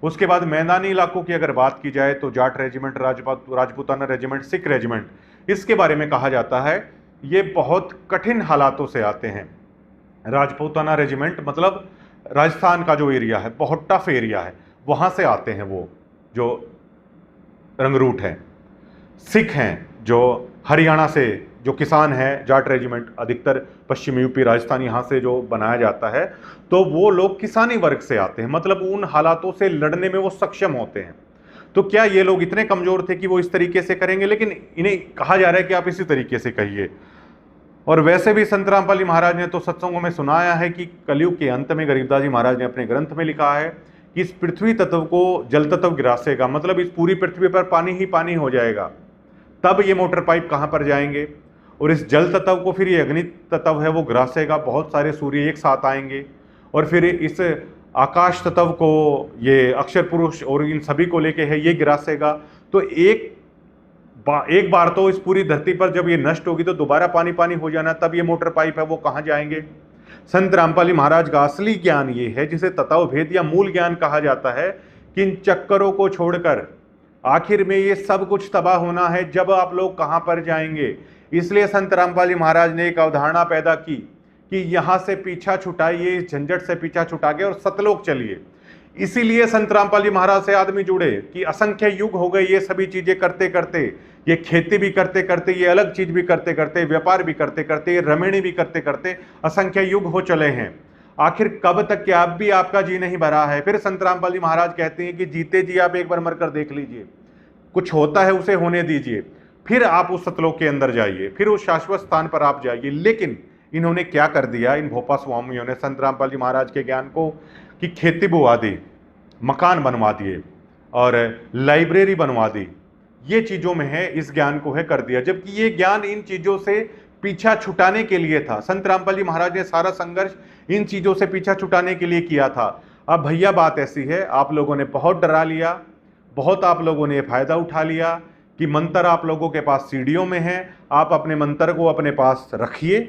उसके बाद मैदानी इलाकों की अगर बात की जाए तो Jat regiment, Rajputana regiment, Sikh regiment, इसके बारे में कहा जाता है ये बहुत कठिन हालातों से आते हैं। राजपूताना रेजिमेंट मतलब राजस्थान का जो एरिया है, बहुत टफ एरिया है, वहाँ से आते हैं वो जो रंगरूट हैं। सिख हैं जो हरियाणा से, जो किसान हैं, जाट रेजिमेंट अधिकतर पश्चिमी यूपी, राजस्थान, यहाँ से जो बनाया जाता है, तो वो लोग किसानी वर्ग से आते हैं, मतलब उन हालातों से लड़ने में वो सक्षम होते हैं। तो क्या ये लोग इतने कमज़ोर थे कि वो इस तरीके से करेंगे? लेकिन इन्हें कहा जा रहा है कि आप इसी तरीके से कहिए। और वैसे भी संत रामपाल जी महाराज ने तो सत्संगों में सुनाया है कि कलयुग के अंत में गरीबदास जी महाराज ने अपने ग्रंथ में लिखा है कि इस पृथ्वी तत्व को जल तत्व गिरासेगा, मतलब इस पूरी पृथ्वी पर पानी ही पानी हो जाएगा। तब ये मोटर पाइप कहाँ पर जाएंगे? और इस जल तत्व को फिर ये अग्नि तत्व है वो ग्रासेगा, बहुत सारे सूर्य एक साथ आएंगे, और फिर इस आकाश तत्व को ये अक्षर पुरुष और इन सभी को लेके है ये गिरासेगा। तो एक बार तो इस पूरी धरती पर जब ये नष्ट होगी तो दोबारा पानी पानी हो जाना, तब ये मोटर पाइप है वो कहाँ जाएंगे? संत रामपाल जी महाराज का असली ज्ञान ये है, जिसे तत्व भेद या मूल ज्ञान कहा जाता है, कि इन चक्करों को छोड़कर आखिर में ये सब कुछ तबाह होना है, जब आप लोग कहाँ पर जाएंगे। इसलिए संत रामपाल जी महाराज ने एक अवधारणा पैदा की कि यहाँ से पीछा छुटाइए, इस झंझट से पीछा छुटा के और सतलोक चलिए। इसीलिए संत रामपाल जी महाराज से आदमी जुड़े कि असंख्य युग हो गए ये सभी चीजें करते करते, ये खेती भी करते करते, ये अलग चीज भी करते करते, व्यापार भी करते करते, ये रमणी भी करते करते असंख्य युग हो चले हैं। आखिर कब तक कि आप भी आपका जी नहीं भरा है? फिर संत रामपाल जी महाराज कहते हैं कि जीते जी आप एक बार मरकर देख लीजिए, कुछ होता है उसे होने दीजिए, फिर आप उस सतलोक के अंदर जाइए, फिर उस शाश्वत स्थान पर आप जाइए। लेकिन इन्होंने क्या कर दिया, इन भोपा स्वामियों ने संत रामपाल जी महाराज के ज्ञान को कि खेती बुवा दी, मकान बनवा दिए और लाइब्रेरी बनवा दी, ये चीज़ों में है, इस ज्ञान को है कर दिया, जबकि ये ज्ञान इन चीज़ों से पीछा छुटाने के लिए था। संत रामपाल जी महाराज ने सारा संघर्ष इन चीज़ों से पीछा छुटाने के लिए किया था। अब भैया बात ऐसी है, आप लोगों ने बहुत डरा लिया, बहुत आप लोगों ने फ़ायदा उठा लिया कि मंत्र आप लोगों के पास सीढ़ियों में है, आप अपने मंत्र को अपने पास रखिए,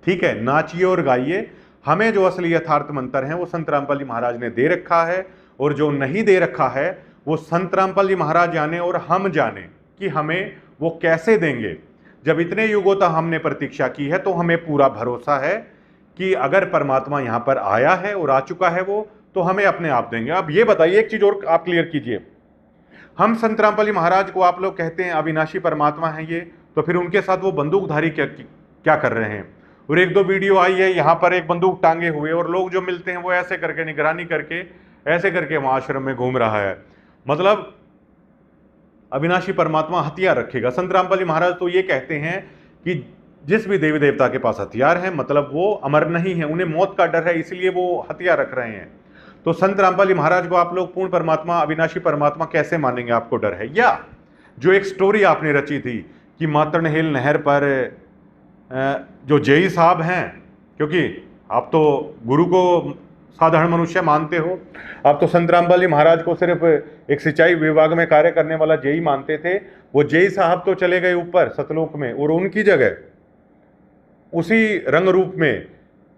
ठीक है, नाचिए और गाइए। हमें जो असली यथार्थ मंत्र है वो संत रामपाल जी महाराज ने दे रखा है, और जो नहीं दे रखा है वो संत रामपाल जी महाराज जाने और हम जाने कि हमें वो कैसे देंगे। जब इतने युगों तक हमने प्रतीक्षा की है तो हमें पूरा भरोसा है कि अगर परमात्मा यहाँ पर आया है और आ चुका है वो, तो हमें अपने आप देंगे। अब ये बताइए, एक चीज़ और आप क्लियर कीजिए, हम संत रामपाल जी महाराज को आप लोग कहते हैं अविनाशी परमात्मा है ये, तो फिर उनके साथ वो बंदूकधारी क्या कर रहे हैं? और एक दो वीडियो आई है यहाँ पर एक बंदूक टांगे हुए और लोग जो मिलते हैं वो ऐसे करके निगरानी करके ऐसे करके वहाँ आश्रम में घूम रहा है, मतलब अविनाशी परमात्मा हथियार रखेगा। संत रामपाल जी महाराज तो ये कहते हैं कि जिस भी देवी देवता के पास हथियार है मतलब वो अमर नहीं है, उन्हें मौत का डर है, इसलिए वो हथियार रख रहे हैं। तो संत रामपाल जी महाराज को आप लोग पूर्ण परमात्मा, अविनाशी परमात्मा कैसे मानेंगे? आपको डर है? या जो एक स्टोरी आपने रची थी कि मातरनहिल नहर पर जो जेई साहब हैं, क्योंकि आप तो गुरु को साधारण मनुष्य मानते हो, आप तो संत रामपाल जी महाराज को सिर्फ एक सिंचाई विभाग में कार्य करने वाला जेई मानते थे। वो जेई साहब तो चले गए ऊपर सतलोक में, और उनकी जगह उसी रंग रूप में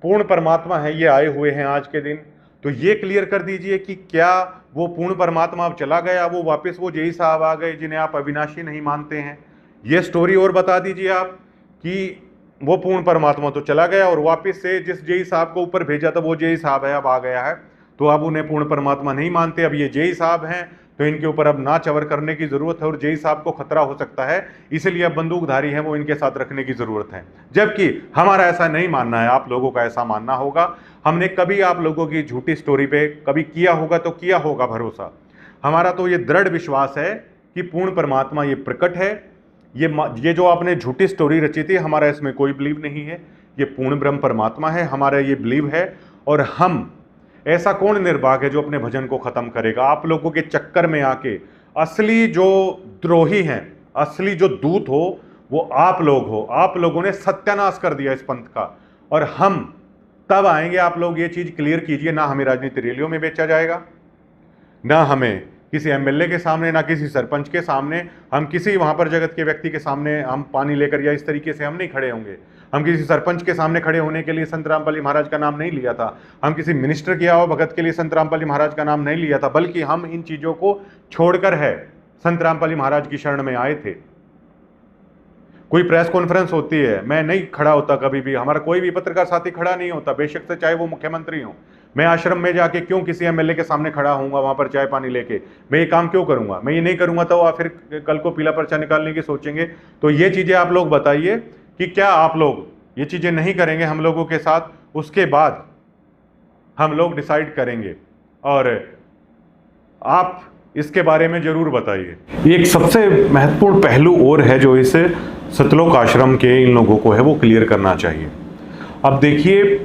पूर्ण परमात्मा है, ये आए हुए हैं आज के दिन। तो ये क्लियर कर दीजिए कि क्या वो पूर्ण परमात्मा अब चला गया, वो वापस वो जेई साहब आ गए जिन्हें आप अविनाशी नहीं मानते हैं? ये स्टोरी और बता दीजिए आप कि वो पूर्ण परमात्मा तो चला गया और वापस से जिस जेई साहब को ऊपर भेजा था वो जेई साहब है, अब आ गया है, तो अब उन्हें पूर्ण परमात्मा नहीं मानते, अब ये जेई साहब हैं, तो इनके ऊपर अब ना चवर करने की जरूरत है और जेई साहब को खतरा हो सकता है, इसलिए अब बंदूकधारी हैं वो इनके साथ रखने की जरूरत है। जबकि हमारा ऐसा नहीं मानना है, आप लोगों का ऐसा मानना होगा। हमने कभी आप लोगों की झूठी स्टोरी पे कभी किया होगा तो किया होगा भरोसा। हमारा तो ये दृढ़ विश्वास है कि पूर्ण परमात्मा ये प्रकट है। ये जो आपने झूठी स्टोरी रची थी, हमारा इसमें कोई बिलीव नहीं है, ये पूर्ण ब्रह्म परमात्मा है, हमारा ये बिलीव है। और हम, ऐसा कौन निर्भाग है जो अपने भजन को खत्म करेगा? आप लोगों के चक्कर में आके असली जो द्रोही हैं, असली जो दूत हो वो आप लोग हो। आप लोगों ने सत्यानाश कर दिया इस पंथ का, और हम तब आएंगे। आप लोग ये चीज क्लियर कीजिए, ना हमें राजनीति रैलियों में बेचा जाएगा, ना हमें किसी एमएलए के सामने, ना किसी सरपंच के सामने, हम किसी वहां पर जगत के व्यक्ति के सामने हम पानी लेकर या इस तरीके से हम नहीं खड़े होंगे। हम किसी सरपंच के सामने खड़े होने के लिए संत रामपाल जी महाराज का नाम नहीं लिया था, हम किसी मिनिस्टर की आओ भगत के लिए संत रामपाल जी महाराज का नाम नहीं लिया था, बल्कि हम इन चीजों को छोड़कर है संत रामपाल जी महाराज की शरण में आए थे। कोई प्रेस कॉन्फ्रेंस होती है, मैं नहीं खड़ा होता कभी भी, हमारा कोई भी पत्रकार साथी खड़ा नहीं होता, बेशक से चाहे वो मुख्यमंत्री हो। मैं आश्रम में जाके क्यों किसी एमएलए के सामने खड़ा होऊंगा वहां पर चाय पानी लेके? मैं ये काम क्यों करूंगा? मैं ये नहीं करूंगा तो आप फिर कल को पीला पर्चा निकालने की सोचेंगे। तो ये चीजें आप लोग बताइए कि क्या आप लोग ये चीजें नहीं करेंगे हम लोगों के साथ? उसके बाद हम लोग डिसाइड करेंगे, और आप इसके बारे में जरूर बताइए। एक सबसे महत्वपूर्ण पहलू और है जो इस सतलोक आश्रम के इन लोगों को है वो क्लियर करना चाहिए। अब देखिए,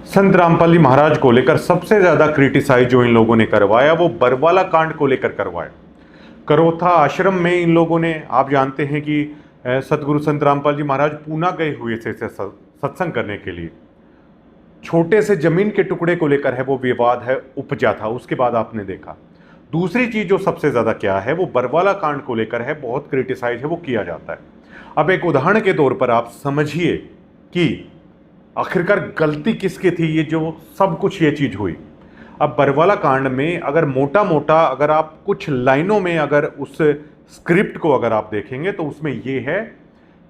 संत रामपाल जी महाराज को लेकर सबसे ज्यादा क्रिटिसाइज जो इन लोगों ने करवाया वो बरवाला कांड को लेकर करवाया। करोथा आश्रम में इन लोगों ने, आप जानते हैं कि सतगुरु संत रामपाल जी महाराज पूना गए हुए थे सत्संग करने के लिए। छोटे से जमीन के टुकड़े को लेकर है वो विवाद है उपजा था, उसके बाद आपने देखा। दूसरी चीज जो सबसे ज्यादा क्या है वो बरवाला कांड को लेकर है, बहुत क्रिटिसाइज है वो किया जाता है। अब एक उदाहरण के तौर पर आप समझिए कि आखिरकार गलती किसकी थी, ये जो सब कुछ ये चीज हुई। अब बरवाला कांड में अगर मोटा मोटा अगर आप कुछ लाइनों में अगर उस स्क्रिप्ट को अगर आप देखेंगे तो उसमें ये है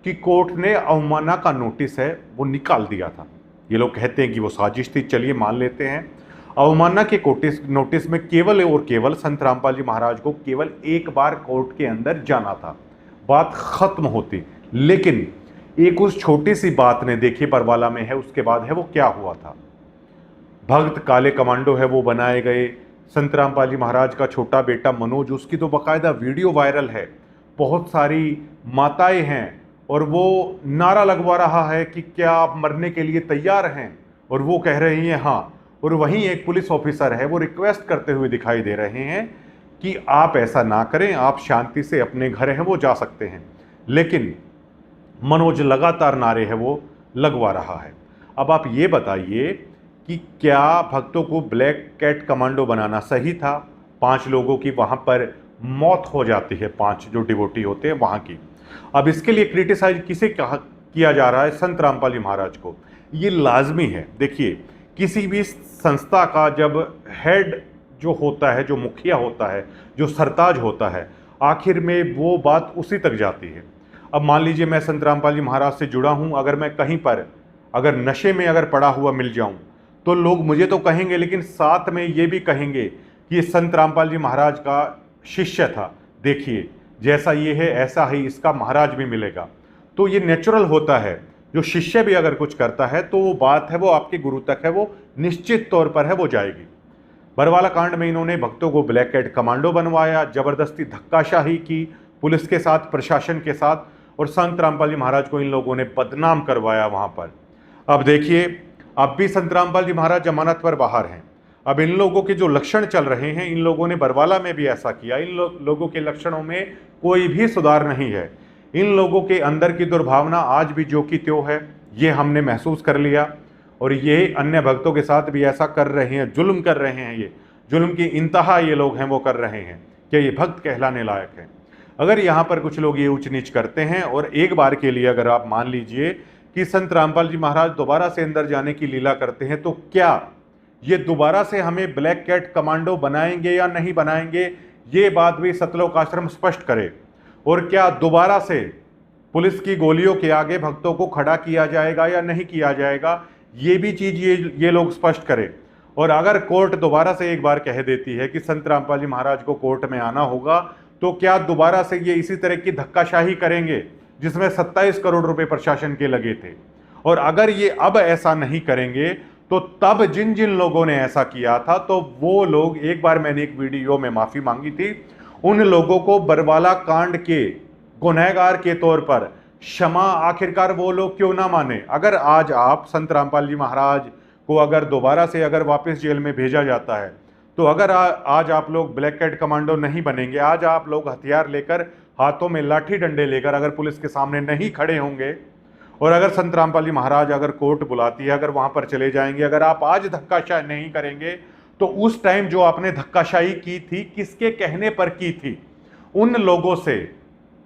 कि कोर्ट ने अवमानना का नोटिस है वो निकाल दिया था। ये लोग कहते हैं कि वो साजिश थी, चलिए मान लेते हैं। अवमानना के नोटिस में केवल और केवल संत रामपाल जी महाराज को केवल एक बार कोर्ट के अंदर जाना था, बात खत्म होती। लेकिन एक उस छोटी सी बात ने, देखिए बरवाला में है, उसके बाद है वो क्या हुआ था। भक्त काले कमांडो है वो बनाए गए। संत रामपाल जी महाराज का छोटा बेटा मनोज, उसकी तो बाकायदा वीडियो वायरल है। बहुत सारी माताएं हैं और वो नारा लगवा रहा है कि क्या आप मरने के लिए तैयार हैं, और वो कह रही हैं हाँ। और वहीं एक पुलिस ऑफिसर है वो रिक्वेस्ट करते हुए दिखाई दे रहे हैं कि आप ऐसा ना करें, आप शांति से अपने घर हैं वो जा सकते हैं। लेकिन मनोज लगातार नारे है वो लगवा रहा है। अब आप ये बताइए कि क्या भक्तों को ब्लैक कैट कमांडो बनाना सही था? 5 लोगों की वहां पर मौत हो जाती है, 5 जो डिवोटी होते हैं वहां की। अब इसके लिए क्रिटिसाइज किसे किया जा रहा है? संत रामपाल जी महाराज को। ये लाजमी है। देखिए, किसी भी संस्था का जब हेड जो होता है, जो मुखिया होता है, जो सरताज होता है, आखिर में वो बात उसी तक जाती है। अब मान लीजिए मैं संत रामपाल जी महाराज से जुड़ा हूं, अगर मैं कहीं पर अगर नशे में अगर पड़ा हुआ मिल जाऊं तो लोग मुझे तो कहेंगे, लेकिन साथ में ये भी कहेंगे कि ये संत रामपाल जी महाराज का शिष्य था, देखिए जैसा ये है ऐसा ही इसका महाराज भी मिलेगा। तो ये नेचुरल होता है, जो शिष्य भी अगर कुछ करता है तो वो बात है वो आपके गुरु तक है, वो निश्चित तौर पर है वो जाएगी। बरवाला कांड में इन्होंने भक्तों को ब्लैक कैट कमांडो बनवाया, जबरदस्ती धक्काशाही की पुलिस के साथ, प्रशासन के साथ, और संत रामपाल जी महाराज को इन लोगों ने बदनाम करवाया वहां पर। अब देखिए, अब भी संत रामपाल जी महाराज जमानत पर बाहर हैं। अब इन लोगों के जो लक्षण चल रहे हैं, इन लोगों ने बरवाला में भी ऐसा किया, इन लोगों के लक्षणों में कोई भी सुधार नहीं है। इन लोगों के अंदर की दुर्भावना आज भी जो की त्यों है, ये हमने महसूस कर लिया और ये अन्य भक्तों के साथ भी ऐसा कर रहे हैं, जुल्म कर रहे हैं। ये जुल्म की इंतहा ये लोग हैं वो कर रहे हैं कि ये भक्त कहलाने लायक है। अगर यहाँ पर कुछ लोग ये ऊंच नीच करते हैं और एक बार के लिए अगर आप मान लीजिए कि संत रामपाल जी महाराज दोबारा से अंदर जाने की लीला करते हैं, तो क्या ये दोबारा से हमें ब्लैक कैट कमांडो बनाएंगे या नहीं बनाएंगे, ये बात भी सतलोक आश्रम स्पष्ट करे। और क्या दोबारा से पुलिस की गोलियों के आगे भक्तों को खड़ा किया जाएगा या नहीं किया जाएगा, ये भी चीज ये लोग स्पष्ट करें। और अगर कोर्ट दोबारा से एक बार कह देती है कि संत रामपाल जी महाराज को कोर्ट में आना होगा, तो क्या दोबारा से ये इसी तरह की धक्काशाही करेंगे जिसमें 27 करोड़ रुपए प्रशासन के लगे थे। और अगर ये अब ऐसा नहीं करेंगे तो तब जिन जिन लोगों ने ऐसा किया था, तो वो लोग, एक बार मैंने एक वीडियो में माफी मांगी थी, उन लोगों को बरवाला कांड के गुनहगार के तौर पर क्षमा आखिरकार वो लोग क्यों ना माने। अगर आज आप संत रामपाल जी महाराज को अगर दोबारा से अगर वापस जेल में भेजा जाता है, तो अगर आज आप लोग ब्लैक कैट कमांडो नहीं बनेंगे, आज आप लोग हथियार लेकर, हाथों में लाठी डंडे लेकर अगर पुलिस के सामने नहीं खड़े होंगे, और अगर संत रामपाल जी महाराज अगर कोर्ट बुलाती है, अगर वहां पर चले जाएंगे, अगर आप आज धक्काशाही नहीं करेंगे, तो उस टाइम जो आपने धक्काशाही की थी, किसके कहने पर की थी? उन लोगों से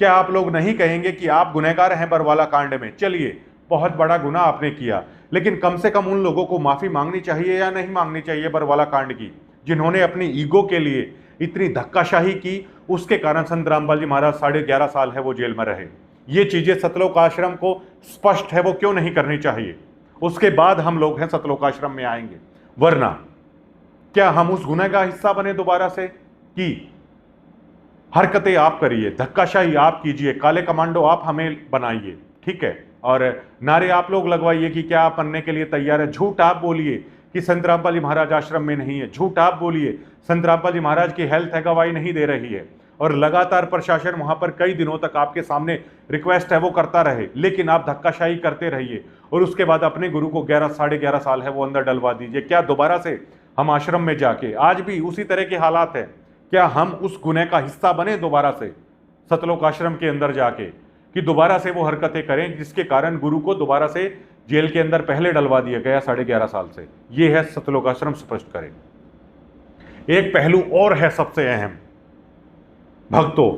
क्या आप लोग नहीं कहेंगे कि आप गुनहगार हैं बरवाला कांड में? चलिए, बहुत बड़ा गुनाह आपने किया, लेकिन कम से कम उन लोगों को माफी मांगनी चाहिए या नहीं मांगनी चाहिए बरवाला कांड की, जिन्होंने अपनी ईगो के लिए इतनी धक्काशाही की, उसके कारण संत रामपाल जी महाराज 11.5 साल है वो जेल में रहे। ये चीजें सतलोक आश्रम को स्पष्ट है वो क्यों नहीं करनी चाहिए। उसके बाद हम लोग हैं सतलोक आश्रम में आएंगे, वरना क्या हम उस गुनाह का हिस्सा बने दोबारा से कि हरकतें आप करिए, धक्काशाही आप कीजिए, काले कमांडो आप हमें बनाइए, ठीक है, और नारे आप लोग लगवाइए कि क्या आप बनने के लिए तैयार है। झूठ आप बोलिए कि संत रामपाल जी महाराज आश्रम में नहीं है, झूठ आप बोलिए संत रामपाल जी महाराज की हेल्थ है गवाही नहीं दे रही है, और लगातार प्रशासन वहां पर कई दिनों तक आपके सामने रिक्वेस्ट है वो करता रहे, लेकिन आप धक्काशाही करते रहिए और उसके बाद अपने गुरु को 11.5 साल है वो अंदर डलवा दीजिए। क्या दोबारा से हम आश्रम में जाके, आज भी उसी तरह के हालात है, क्या हम उस गुनह का हिस्सा बने दोबारा से सतलोक आश्रम के अंदर जाके, कि दोबारा से वो हरकतें करें जिसके कारण गुरु को दोबारा से जेल के अंदर पहले डलवा दिया गया 11.5 साल से? ये है सतलोक आश्रम स्पष्ट करें। एक पहलू और है सबसे अहम, भक्तों,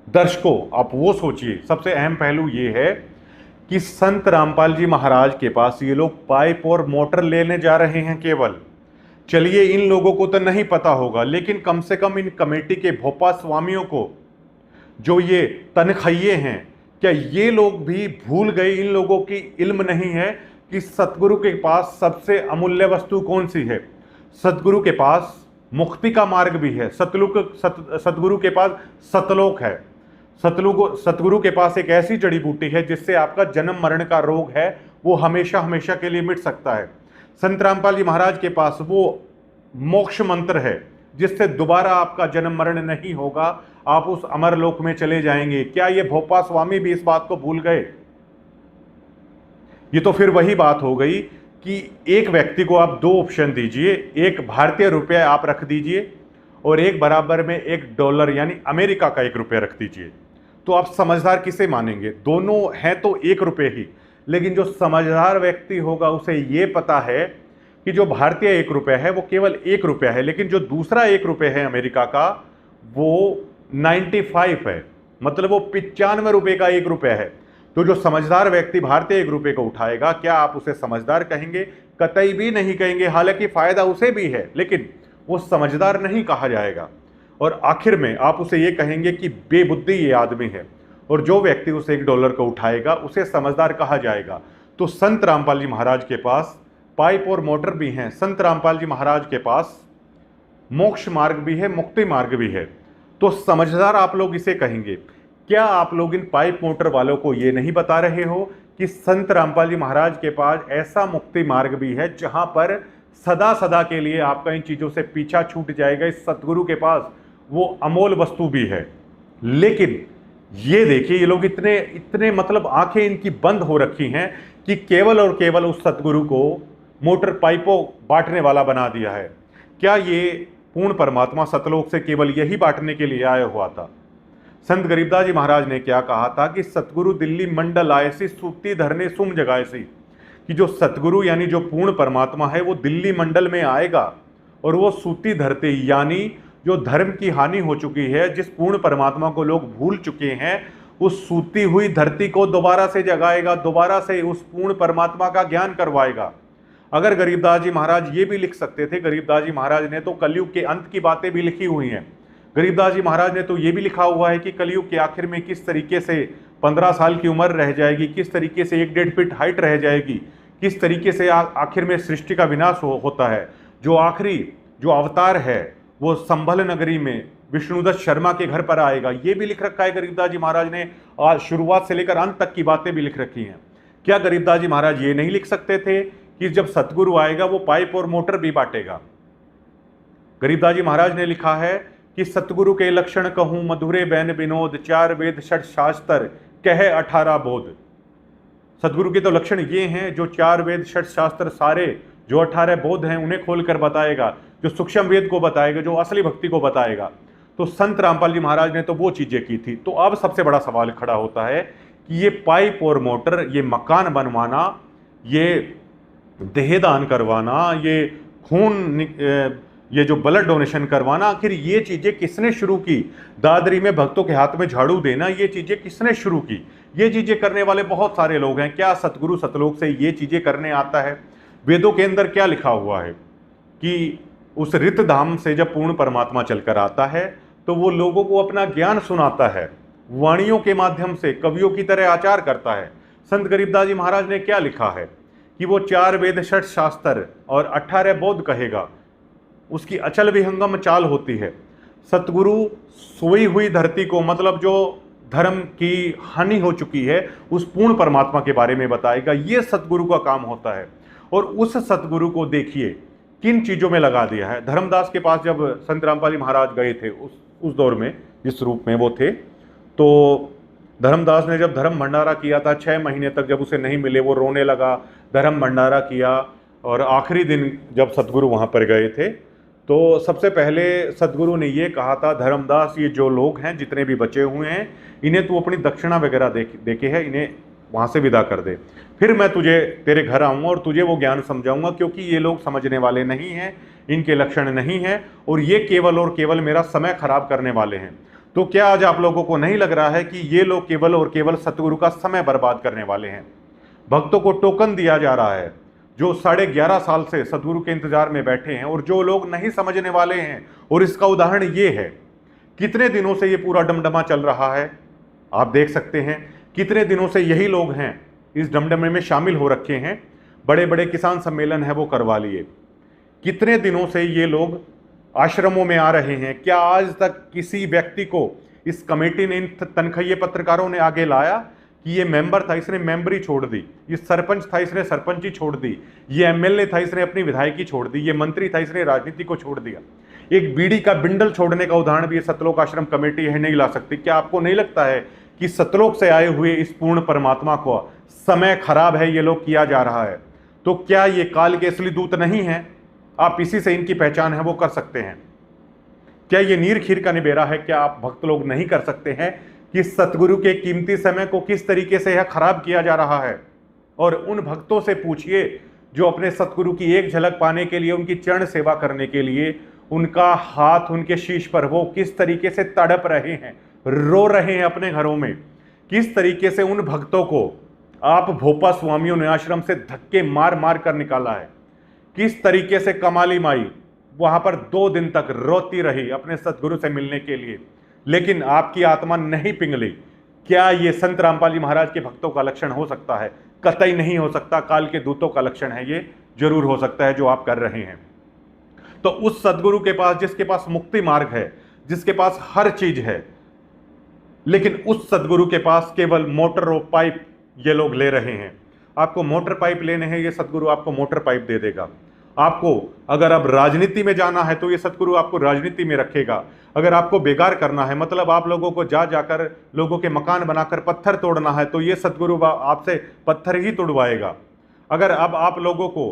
दर्शकों, आप वो सोचिए, सबसे अहम पहलू ये है कि संत रामपाल जी महाराज के पास ये लोग पाइप और मोटर लेने जा रहे हैं केवल। चलिए, इन लोगों को तो नहीं पता होगा, लेकिन कम से कम इन कमेटी के भोपा स्वामियों को, जो ये तनखइये हैं, क्या ये लोग भी भूल गए, इन लोगों की इल्म नहीं है कि सतगुरु के पास सबसे अमूल्य वस्तु कौन सी है? सतगुरु के पास मुक्ति का मार्ग भी है, सतगुरु के पास सतलोक है, सतगुरु के पास एक ऐसी जड़ी बूटी है जिससे आपका जन्म मरण का रोग है वो हमेशा हमेशा के लिए मिट सकता है। संत रामपाल जी महाराज के पास वो मोक्ष मंत्र है जिससे दोबारा आपका जन्म मरण नहीं होगा, आप उस अमर लोक में चले जाएंगे। क्या ये भोपा स्वामी भी इस बात को भूल गए? ये तो फिर वही बात हो गई कि एक व्यक्ति को आप 2 ऑप्शन दीजिए, एक भारतीय रुपया आप रख दीजिए और एक बराबर में $1 यानी अमेरिका का 1 रुपया रख दीजिए, तो आप समझदार किसे मानेंगे? दोनों हैं तो 1 रुपये ही, लेकिन जो समझदार व्यक्ति होगा उसे ये पता है कि जो भारतीय 1 रुपया है वो केवल 1 रुपया है, लेकिन जो दूसरा 1 रुपये है अमेरिका का वो 95 है, मतलब वो 95 रुपये का 1 रुपया है। तो जो समझदार व्यक्ति भारतीय 1 रुपये को उठाएगा, क्या आप उसे समझदार कहेंगे? कतई भी नहीं कहेंगे। हालांकि फायदा उसे भी है, लेकिन वो समझदार नहीं कहा जाएगा, और आखिर में आप उसे ये कहेंगे कि बेबुद्धि ये आदमी है। और जो व्यक्ति उस $1 को उठाएगा उसे समझदार कहा जाएगा। तो संत रामपाल जी महाराज के पास पाइप और मोटर भी हैं, संत रामपाल जी महाराज के पास मोक्ष मार्ग भी है, मुक्ति मार्ग भी है, तो समझदार आप लोग इसे कहेंगे। क्या आप लोग इन पाइप मोटर वालों को ये नहीं बता रहे हो कि संत रामपाल जी महाराज के पास ऐसा मुक्ति मार्ग भी है जहां पर सदा सदा के लिए आपका इन चीजों से पीछा छूट जाएगा? इस सतगुरु के पास वो अमोल वस्तु भी है। लेकिन ये देखिए, ये लोग इतने इतने मतलब आंखें इनकी बंद हो रखी हैं कि केवल और केवल उस सतगुरु को मोटर पाइपों बांटने वाला बना दिया है। क्या ये पूर्ण परमात्मा सतलोक से केवल यही बांटने के लिए आया हुआ था? संत गरीबदास जी महाराज ने क्या कहा था कि सतगुरु दिल्ली मंडल आयसी सूती धरने सुम जगायसी, कि जो सतगुरु यानी जो पूर्ण परमात्मा है वो दिल्ली मंडल में आएगा और वो सूती धरती यानी जो धर्म की हानि हो चुकी है, जिस पूर्ण परमात्मा को लोग भूल चुके हैं, उस सूती हुई धरती को दोबारा से जगाएगा, दोबारा से उस पूर्ण परमात्मा का ज्ञान करवाएगा। अगर गरीबदास जी महाराज ये भी लिख सकते थे, गरीबदास जी महाराज ने तो कलयुग के अंत की बातें भी लिखी हुई हैं। गरीबदास जी महाराज ने तो ये भी लिखा हुआ है कि कलयुग के आखिर में किस तरीके से 15 साल की उम्र रह जाएगी, किस तरीके से 1-1.5 फीट हाइट रह जाएगी, किस तरीके से आखिर में सृष्टि का विनाश होता है। जो आखिरी जो अवतार है वो संभल नगरी में विष्णुदत्त शर्मा के घर पर आएगा, ये भी लिख रखा है गरीबदास जी महाराज ने। आज शुरुआत से लेकर अंत तक की बातें भी लिख रखी हैं। क्या गरीबदास जी महाराज ये नहीं लिख सकते थे कि जब सतगुरु आएगा वो पाइप और मोटर भी बांटेगा? गरीबदास जी महाराज ने लिखा है कि सतगुरु के लक्षण कहूं मधुरे बैन विनोद, 4 वेद 6 शास्त्र कहे 18 बोध। सतगुरु के तो लक्षण ये हैं, जो 4 वेद 6 शास्त्र सारे जो 18 बोध हैं उन्हें खोलकर बताएगा, जो सूक्ष्म वेद को बताएगा, जो असली भक्ति को बताएगा। तो संत रामपाल जी महाराज ने तो वो चीजें की थी। तो अब सबसे बड़ा सवाल खड़ा होता है कि ये पाइप और मोटर, ये मकान बनवाना, ये देहदान करवाना, ये खून, ये जो ब्लड डोनेशन करवाना, आखिर ये चीजें किसने शुरू की? दादरी में भक्तों के हाथ में झाड़ू देना, ये चीजें किसने शुरू की? ये चीजें करने वाले बहुत सारे लोग हैं। क्या सतगुरु सतलोक से ये चीजें करने आता है? वेदों के अंदर क्या लिखा हुआ है कि उस रित धाम से जब पूर्ण परमात्मा चलकर आता है तो वो लोगों को अपना ज्ञान सुनाता है, वाणियों के माध्यम से कवियों की तरह आचार करता है। संत गरीबदास जी महाराज ने क्या लिखा है कि वो 4 वेद 6 शास्त्र और 18 बोध कहेगा, उसकी अचल विहंगम चाल होती है। सतगुरु सोई हुई धरती को, मतलब जो धर्म की हानि हो चुकी है, उस पूर्ण परमात्मा के बारे में बताएगा। ये सतगुरु का काम होता है। और उस सतगुरु को देखिए किन चीज़ों में लगा दिया है। धर्मदास के पास जब संत रामपाल जी महाराज गए थे उस दौर में, जिस रूप में वो थे, तो धर्मदास ने जब धर्म भंडारा किया था 6 महीने तक, जब उसे नहीं मिले वो रोने लगा, धर्म भंडारा किया। और आखिरी दिन जब सतगुरु वहाँ पर गए थे तो सबसे पहले सतगुरु ने ये कहा था, धर्मदास ये जो लोग हैं जितने भी बचे हुए हैं इन्हें तू अपनी दक्षिणा वगैरह देके है, इन्हें वहाँ से विदा कर दे, फिर मैं तुझे तेरे घर आऊँगा और तुझे वो ज्ञान समझाऊंगा, क्योंकि ये लोग समझने वाले नहीं हैं, इनके लक्षण नहीं हैं और ये केवल और केवल मेरा समय खराब करने वाले हैं। तो क्या आज आप लोगों को नहीं लग रहा है कि ये लोग केवल और केवल सतगुरु का समय बर्बाद करने वाले हैं? भक्तों को टोकन दिया जा रहा है, जो 11.5 साल से सतगुरु के इंतजार में बैठे हैं और जो लोग नहीं समझने वाले हैं। और इसका उदाहरण ये है, कितने दिनों से ये पूरा डमडमा चल रहा है, आप देख सकते हैं। कितने दिनों से यही लोग हैं इस डमडमे में शामिल हो रखे हैं। बड़े बड़े किसान सम्मेलन है वो करवा लिए। कितने दिनों से ये लोग आश्रमों में आ रहे हैं। क्या आज तक किसी व्यक्ति को इस कमेटी ने, इन तनखैये पत्रकारों ने आगे लाया कि ये मेंबर था, इसने मेंबरी छोड़ दी, ये सरपंच था, इसने सरपंची छोड़ दी, ये एमएलए था, इसने अपनी विधायकी छोड़ दी, ये मंत्री था, इसने राजनीति को छोड़ दिया? एक बीड़ी का बिंडल छोड़ने का उदाहरण भी ये सतलोक आश्रम कमेटी है नहीं ला सकती। क्या आपको नहीं लगता है कि सतलोक से आए हुए इस पूर्ण परमात्मा को समय खराब है ये लोग किया जा रहा है? तो क्या ये काल के असली दूत नहीं है? आप इसी से इनकी पहचान है वो कर सकते हैं। क्या ये नीर खीर का निबेरा है? क्या आप भक्त लोग नहीं कर सकते हैं कि सतगुरु के कीमती समय को किस तरीके से यह खराब किया जा रहा है? और उन भक्तों से पूछिए जो अपने सतगुरु की एक झलक पाने के लिए, उनकी चरण सेवा करने के लिए, उनका हाथ उनके शीश पर, वो किस तरीके से तड़प रहे हैं, रो रहे हैं अपने घरों में। किस तरीके से उन भक्तों को आप भोपा स्वामियों ने आश्रम से धक्के मार मार कर निकाला है। किस तरीके से कमाली माई वहां पर 2 दिन तक रोती रही अपने सतगुरु से मिलने के लिए, लेकिन आपकी आत्मा नहीं पिघली। क्या ये संत रामपाल जी महाराज के भक्तों का लक्षण हो सकता है? कतई नहीं हो सकता। काल के दूतों का लक्षण है ये, जरूर हो सकता है जो आप कर रहे हैं। तो उस सतगुरु के पास, जिसके पास मुक्ति मार्ग है, जिसके पास हर चीज है, लेकिन उस सतगुरु के पास केवल मोटर और पाइप ये लोग ले रहे हैं। आपको मोटर पाइप लेने हैं, ये सतगुरु आपको मोटर पाइप दे देगा। आपको अगर अब राजनीति में जाना है तो ये सतगुरु आपको राजनीति में रखेगा। अगर आपको बेकार करना है, मतलब आप लोगों को जाकर लोगों के मकान बनाकर पत्थर तोड़ना है, तो ये सतगुरु आपसे पत्थर ही तोड़वाएगा। अगर अब आप लोगों को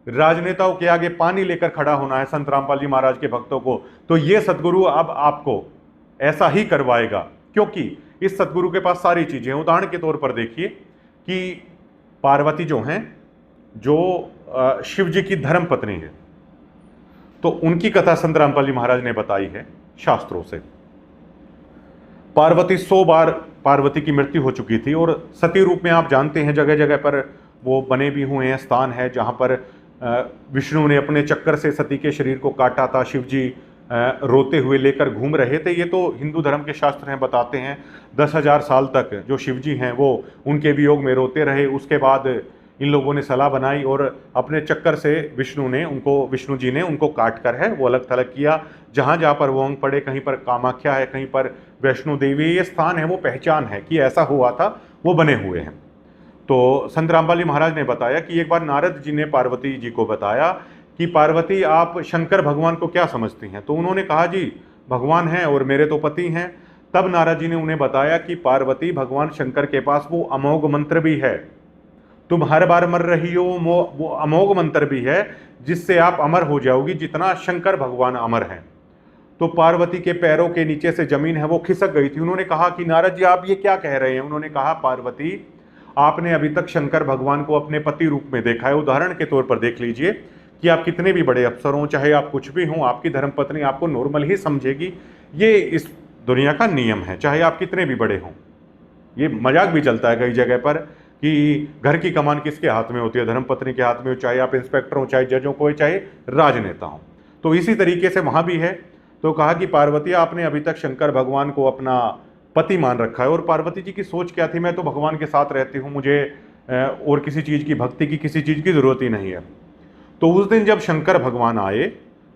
राजनेताओं के आगे पानी लेकर खड़ा होना है, संत रामपाल जी महाराज के भक्तों को, तो ये सतगुरु अब आपको ऐसा ही करवाएगा, क्योंकि इस सतगुरु के पास सारी चीजें हैं। उदाहरण के तौर पर देखिए कि पार्वती जो हैं, जो शिव जी की धर्म पत्नी है, तो उनकी कथा संत रामपाल जी महाराज ने बताई है शास्त्रों से। पार्वती 100 बार पार्वती की मृत्यु हो चुकी थी, और सती रूप में आप जानते हैं जगह जगह पर वो बने भी हुए हैं, स्थान है जहां पर विष्णु ने अपने चक्कर से सती के शरीर को काटा था, शिव जी रोते हुए लेकर घूम रहे थे। ये तो हिंदू धर्म के शास्त्र हैं, बताते हैं 10,000 साल तक जो शिव जी हैं वो उनके वियोग में रोते रहे। उसके बाद इन लोगों ने सलाह बनाई और अपने चक्कर से विष्णु जी ने उनको काट कर है वो अलग थलग किया। जहाँ जहाँ पर वो अंग पड़े, कहीं पर कामाख्या है, कहीं पर वैष्णो देवी, ये स्थान है वो पहचान है कि ऐसा हुआ था, वो बने हुए हैं। तो संत रामपाल जी महाराज ने बताया कि एक बार नारद जी ने पार्वती जी को बताया कि पार्वती आप शंकर भगवान को क्या समझती हैं। तो उन्होंने कहा जी भगवान हैं और मेरे तो पति हैं। तब नारद जी ने उन्हें बताया कि पार्वती भगवान शंकर के पास वो अमोघ मंत्र भी है, तुम हर बार मर रही हो, वो अमोघ मंत्र भी है जिससे आप अमर हो जाओगी जितना शंकर भगवान अमर हैं। तो पार्वती के पैरों के नीचे से जमीन है वो खिसक गई थी। उन्होंने कहा कि नारद जी आप ये क्या कह रहे हैं। उन्होंने कहा पार्वती आपने अभी तक शंकर भगवान को अपने पति रूप में देखा है। उदाहरण के तौर पर देख लीजिए कि आप कितने भी बड़े अफसर हों, चाहे आप कुछ भी हों, आपकी धर्मपत्नी आपको नॉर्मल ही समझेगी। ये इस दुनिया का नियम है, चाहे आप कितने भी बड़े हों। ये मजाक भी चलता है कई जगह पर कि घर की कमान किसके हाथ में होती है, धर्मपत्नी के हाथ में हो, चाहे आप इंस्पेक्टर हो, चाहे जजों को, चाहे राजनेता हो। तो इसी तरीके से वहाँ भी है। तो कहा कि पार्वती आपने अभी तक शंकर भगवान को अपना पति मान रखा है। और पार्वती जी की सोच क्या थी, मैं तो भगवान के साथ रहती हूँ, मुझे और किसी चीज़ की, भक्ति की किसी चीज़ की ज़रूरत ही नहीं है। तो उस दिन जब शंकर भगवान आए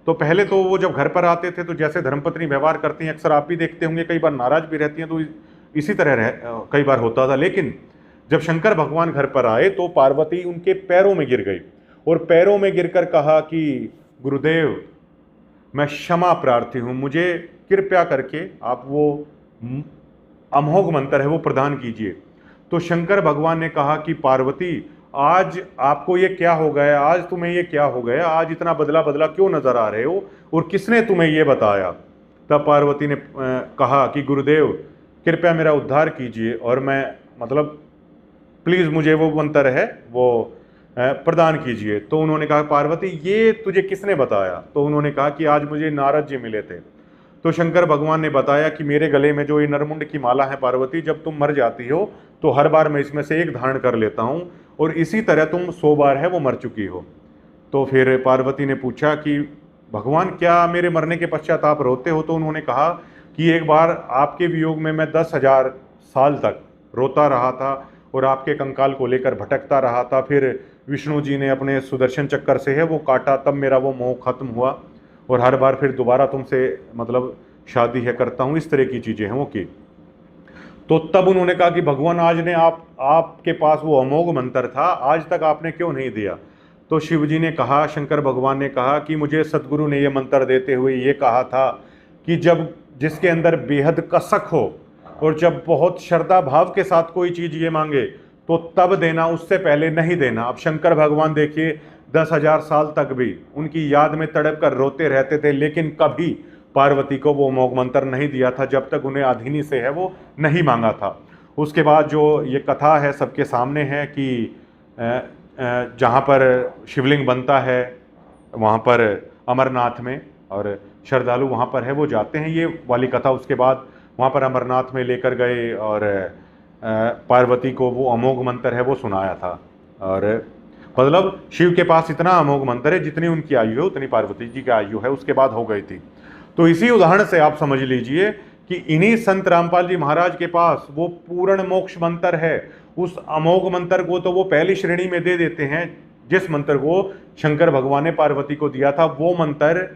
तो पहले तो वो जब घर पर आते थे तो जैसे धर्मपत्नी व्यवहार करती हैं, अक्सर आप भी देखते होंगे, कई बार नाराज भी रहती हैं, तो इसी तरह कई बार होता था। लेकिन जब शंकर भगवान घर पर आए तो पार्वती उनके पैरों में गिर गई और पैरों में गिरकर कहा कि गुरुदेव मैं क्षमा प्रार्थी हूँ, मुझे कृपया करके आप वो अमोघ मंत्र है वो प्रदान कीजिए। तो शंकर भगवान ने कहा कि पार्वती आज आपको ये क्या हो गया, आज तुम्हें ये क्या हो गया, आज इतना बदला बदला क्यों नजर आ रहे हो और किसने तुम्हें ये बताया। तब पार्वती ने कहा कि गुरुदेव कृपया मेरा उद्धार कीजिए और मैं प्लीज़ मुझे वो मंत्र है वो प्रदान कीजिए। तो उन्होंने कहा पार्वती ये तुझे किसने बताया। तो उन्होंने कहा कि आज मुझे नारद जी मिले थे। तो शंकर भगवान ने बताया कि मेरे गले में जो ये नरमुंड की माला है पार्वती, जब तुम मर जाती हो तो हर बार मैं इसमें से एक धारण कर लेता हूँ और इसी तरह तुम 100 बार है वो मर चुकी हो। तो फिर पार्वती ने पूछा कि भगवान क्या मेरे मरने के पश्चात आप रोते हो। तो उन्होंने कहा कि एक बार आपके वियोग में मैं 10,000 साल तक रोता रहा था और आपके कंकाल को लेकर भटकता रहा था। फिर विष्णु जी ने अपने सुदर्शन चक्कर से है वो काटा, तब मेरा वो मोह खत्म हुआ और हर बार फिर दोबारा तुमसे शादी है करता हूँ, इस तरह की चीज़ें हैं वो की। तो तब उन्होंने कहा कि भगवान आज ने आपके पास वो अमोघ मंत्र था, आज तक आपने क्यों नहीं दिया। तो शिव जी ने कहा, शंकर भगवान ने कहा कि मुझे सतगुरु ने ये मंत्र देते हुए ये कहा था कि जब जिसके अंदर बेहद कसक हो और जब बहुत श्रद्धा भाव के साथ कोई चीज़ ये मांगे तो तब देना, उससे पहले नहीं देना। अब शंकर भगवान देखिए 10,000 साल तक भी उनकी याद में तड़प कर रोते रहते थे, लेकिन कभी पार्वती को वो अमोघ मंत्र नहीं दिया था जब तक उन्हें अधीनी से है वो नहीं मांगा था। उसके बाद जो ये कथा है सबके सामने है कि जहाँ पर शिवलिंग बनता है वहाँ पर अमरनाथ में, और श्रद्धालु वहाँ पर है वो जाते हैं, ये वाली कथा। उसके बाद वहाँ पर अमरनाथ में लेकर गए और पार्वती को वो अमोघ मंत्र है वो सुनाया था। और शिव के पास इतना अमोघ मंत्र है जितनी उनकी आयु है उतनी पार्वती जी की आयु है, उसके बाद हो गई थी। तो इसी उदाहरण से आप समझ लीजिए कि इन्हीं संत रामपाल जी महाराज के पास वो पूर्ण मोक्ष मंत्र है। उस अमोघ मंत्र को तो वो पहली श्रेणी में दे देते हैं, जिस मंत्र को शंकर भगवान ने पार्वती को दिया था वो मंत्र,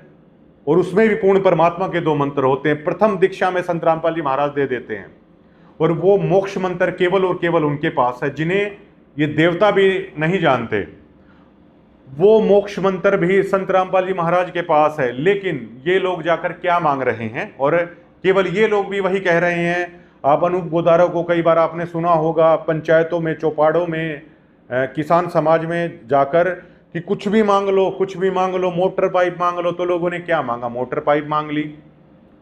और उसमें भी पूर्ण परमात्मा के 2 मंत्र होते हैं, प्रथम दीक्षा में संत रामपाल जी महाराज दे देते हैं। और वो मोक्ष मंत्र केवल और केवल उनके पास है, जिन्हें ये देवता भी नहीं जानते। वो मोक्ष मंत्र भी संत रामपाल जी महाराज के पास है, लेकिन ये लोग जाकर क्या मांग रहे हैं, और केवल ये लोग भी वही कह रहे हैं। आप अनूप गोदारा को कई बार आपने सुना होगा पंचायतों में, चौपाड़ों में, किसान समाज में जाकर कि कुछ भी मांग लो, कुछ भी मांग लो, मोटर पाइप मांग लो। तो लोगों ने क्या मांगा, मोटर पाइप मांग ली,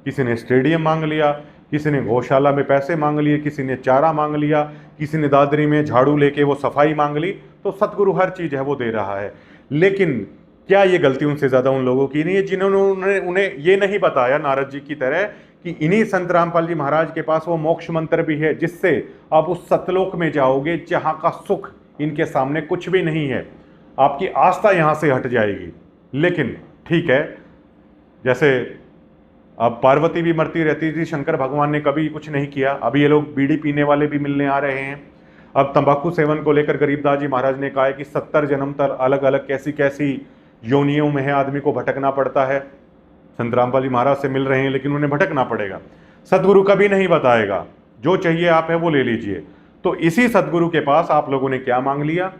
किसी ने स्टेडियम मांग लिया, किसी ने गौशाला में पैसे मांग लिए, किसी ने चारा मांग लिया, किसी ने दादरी में झाड़ू लेके वो सफाई मांग ली। तो सतगुरु हर चीज़ है वो दे रहा है। लेकिन क्या ये गलती उनसे ज़्यादा उन लोगों की नहीं है जिन्होंने उन्हें ये नहीं बताया नारद जी की तरह कि इन्हीं संत रामपाल जी महाराज के पास वो मोक्ष मंत्र भी है जिससे आप उस सतलोक में जाओगे जहाँ का सुख इनके सामने कुछ भी नहीं है। आपकी आस्था यहाँ से हट जाएगी। लेकिन ठीक है, जैसे अब पार्वती भी मरती रहती थी, शंकर भगवान ने कभी कुछ नहीं किया। अब ये लोग बीड़ी पीने वाले भी मिलने आ रहे हैं। अब तंबाकू सेवन को लेकर गरीबदास जी महाराज ने कहा है कि 70 जन्म तक अलग अलग कैसी कैसी योनियों में है आदमी को भटकना पड़ता है। संत रामपाल जी महाराज से मिल रहे हैं लेकिन उन्हें भटकना पड़ेगा। सदगुरु कभी नहीं बताएगा, जो चाहिए आप है वो ले लीजिए। तो इसी सदगुरु के पास आप लोगों ने क्या मांग लिया?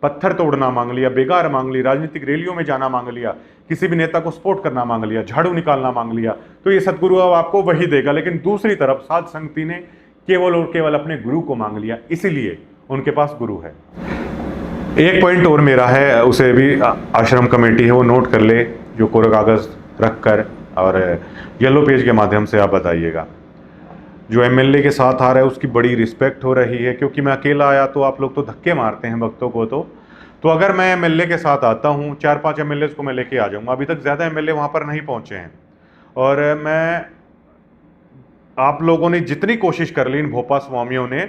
पत्थर तोड़ना मांग लिया, बेगार मांग ली, राजनीतिक रैलियों में जाना मांग लिया, किसी भी नेता को सपोर्ट करना मांग लिया, झाड़ू निकालना मांग लिया। तो ये सदगुरु अब आपको वही देगा। लेकिन दूसरी तरफ साध संगति ने केवल और केवल अपने गुरु को मांग लिया, इसीलिए उनके पास गुरु है। एक पॉइंट और मेरा है, उसे भी आश्रम कमेटी है वो नोट कर ले, जो कोरा कागज रख कर और येलो पेज के माध्यम से आप बताइएगा। जो एमएलए के साथ आ रहा है उसकी बड़ी रिस्पेक्ट हो रही है, क्योंकि मैं अकेला आया तो आप लोग तो धक्के मारते हैं भक्तों को। तो अगर मैं एमएलए के साथ आता हूँ, 4-5 एमएलए को मैं लेके आ जाऊँगा। अभी तक ज़्यादा एमएलए वहाँ पर नहीं पहुँचे हैं और मैं आप लोगों ने जितनी कोशिश कर ली इन भोपा स्वामियों ने,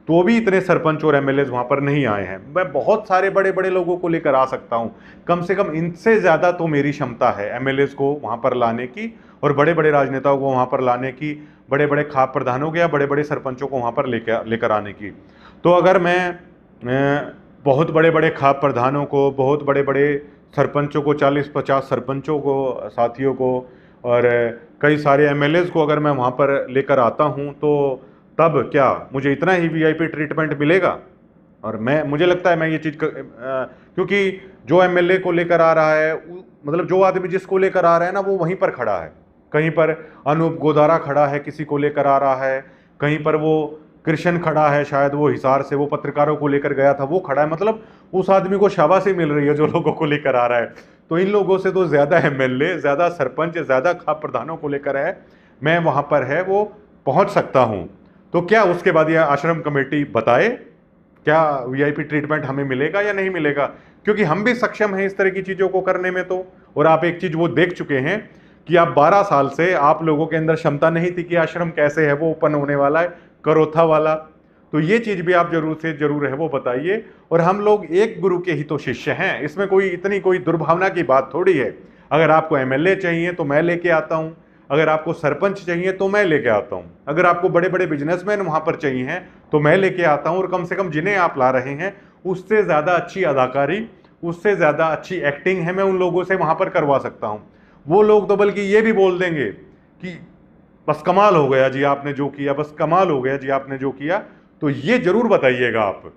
तो भी इतने सरपंच और एमएलए वहाँ पर नहीं आए हैं। मैं बहुत सारे बड़े बड़े लोगों को लेकर आ सकता हूँ, कम से कम इनसे ज़्यादा तो मेरी क्षमता है एमएलए को वहाँ पर लाने की और बड़े बड़े राजनेताओं को वहाँ पर लाने की, बड़े बड़े खाप प्रधानों के या बड़े बड़े सरपंचों को वहाँ पर लेकर आने की। तो अगर मैं बहुत बड़े बड़े खाप प्रधानों को, बहुत बड़े बड़े सरपंचों को, 40-50 सरपंचों को, साथियों को और कई सारे एमएलएज को अगर मैं वहाँ पर लेकर आता हूँ, तो तब क्या मुझे इतना ही वीआईपी ट्रीटमेंट मिलेगा? और मुझे लगता है मैं ये चीज़ क्योंकि जो एमएलए को लेकर आ रहा है, मतलब जो आदमी जिसको लेकर आ रहा है ना, वो वहीं पर खड़ा है। कहीं पर अनूप गोदारा खड़ा है, किसी को लेकर आ रहा है, कहीं पर वो कृष्ण खड़ा है, शायद वो हिसार से वो पत्रकारों को लेकर गया था, वो खड़ा है। मतलब उस आदमी को शाबाशी मिल रही है जो लोगों को लेकर आ रहा है। तो इन लोगों से तो ज़्यादा एमएलए, ज़्यादा सरपंच, ज़्यादा खाप प्रधानों को लेकर है, मैं वहाँ पर है वो पहुँच सकता हूँ। तो क्या उसके बाद यह आश्रम कमेटी बताए क्या वीआईपी ट्रीटमेंट हमें मिलेगा या नहीं मिलेगा? क्योंकि हम भी सक्षम हैं इस तरह की चीज़ों को करने में। तो और आप एक चीज़ वो देख चुके हैं कि आप 12 साल से आप लोगों के अंदर क्षमता नहीं थी कि आश्रम कैसे है वो ओपन होने वाला है, करोथा वाला। तो ये चीज़ भी आप जरूर है वो बताइए। और हम लोग एक गुरु के ही तो शिष्य हैं, इसमें कोई दुर्भावना की बात थोड़ी है। अगर आपको एमएलए चाहिए तो मैं लेके आता हूँ, अगर आपको सरपंच चाहिए तो मैं लेके आता हूँ, अगर आपको बड़े बड़े बिजनेसमैन वहाँ पर चाहिए हैं तो मैं लेके आता हूँ। और कम से कम जिन्हें आप ला रहे हैं उससे ज़्यादा अच्छी अदाकारी, उससे ज़्यादा अच्छी एक्टिंग है मैं उन लोगों से वहाँ पर करवा सकता हूँ। वो लोग तो बल्कि ये भी बोल देंगे कि बस कमाल हो गया जी आपने जो किया, बस कमाल हो गया जी आपने जो किया। तो ये ज़रूर बताइएगा आप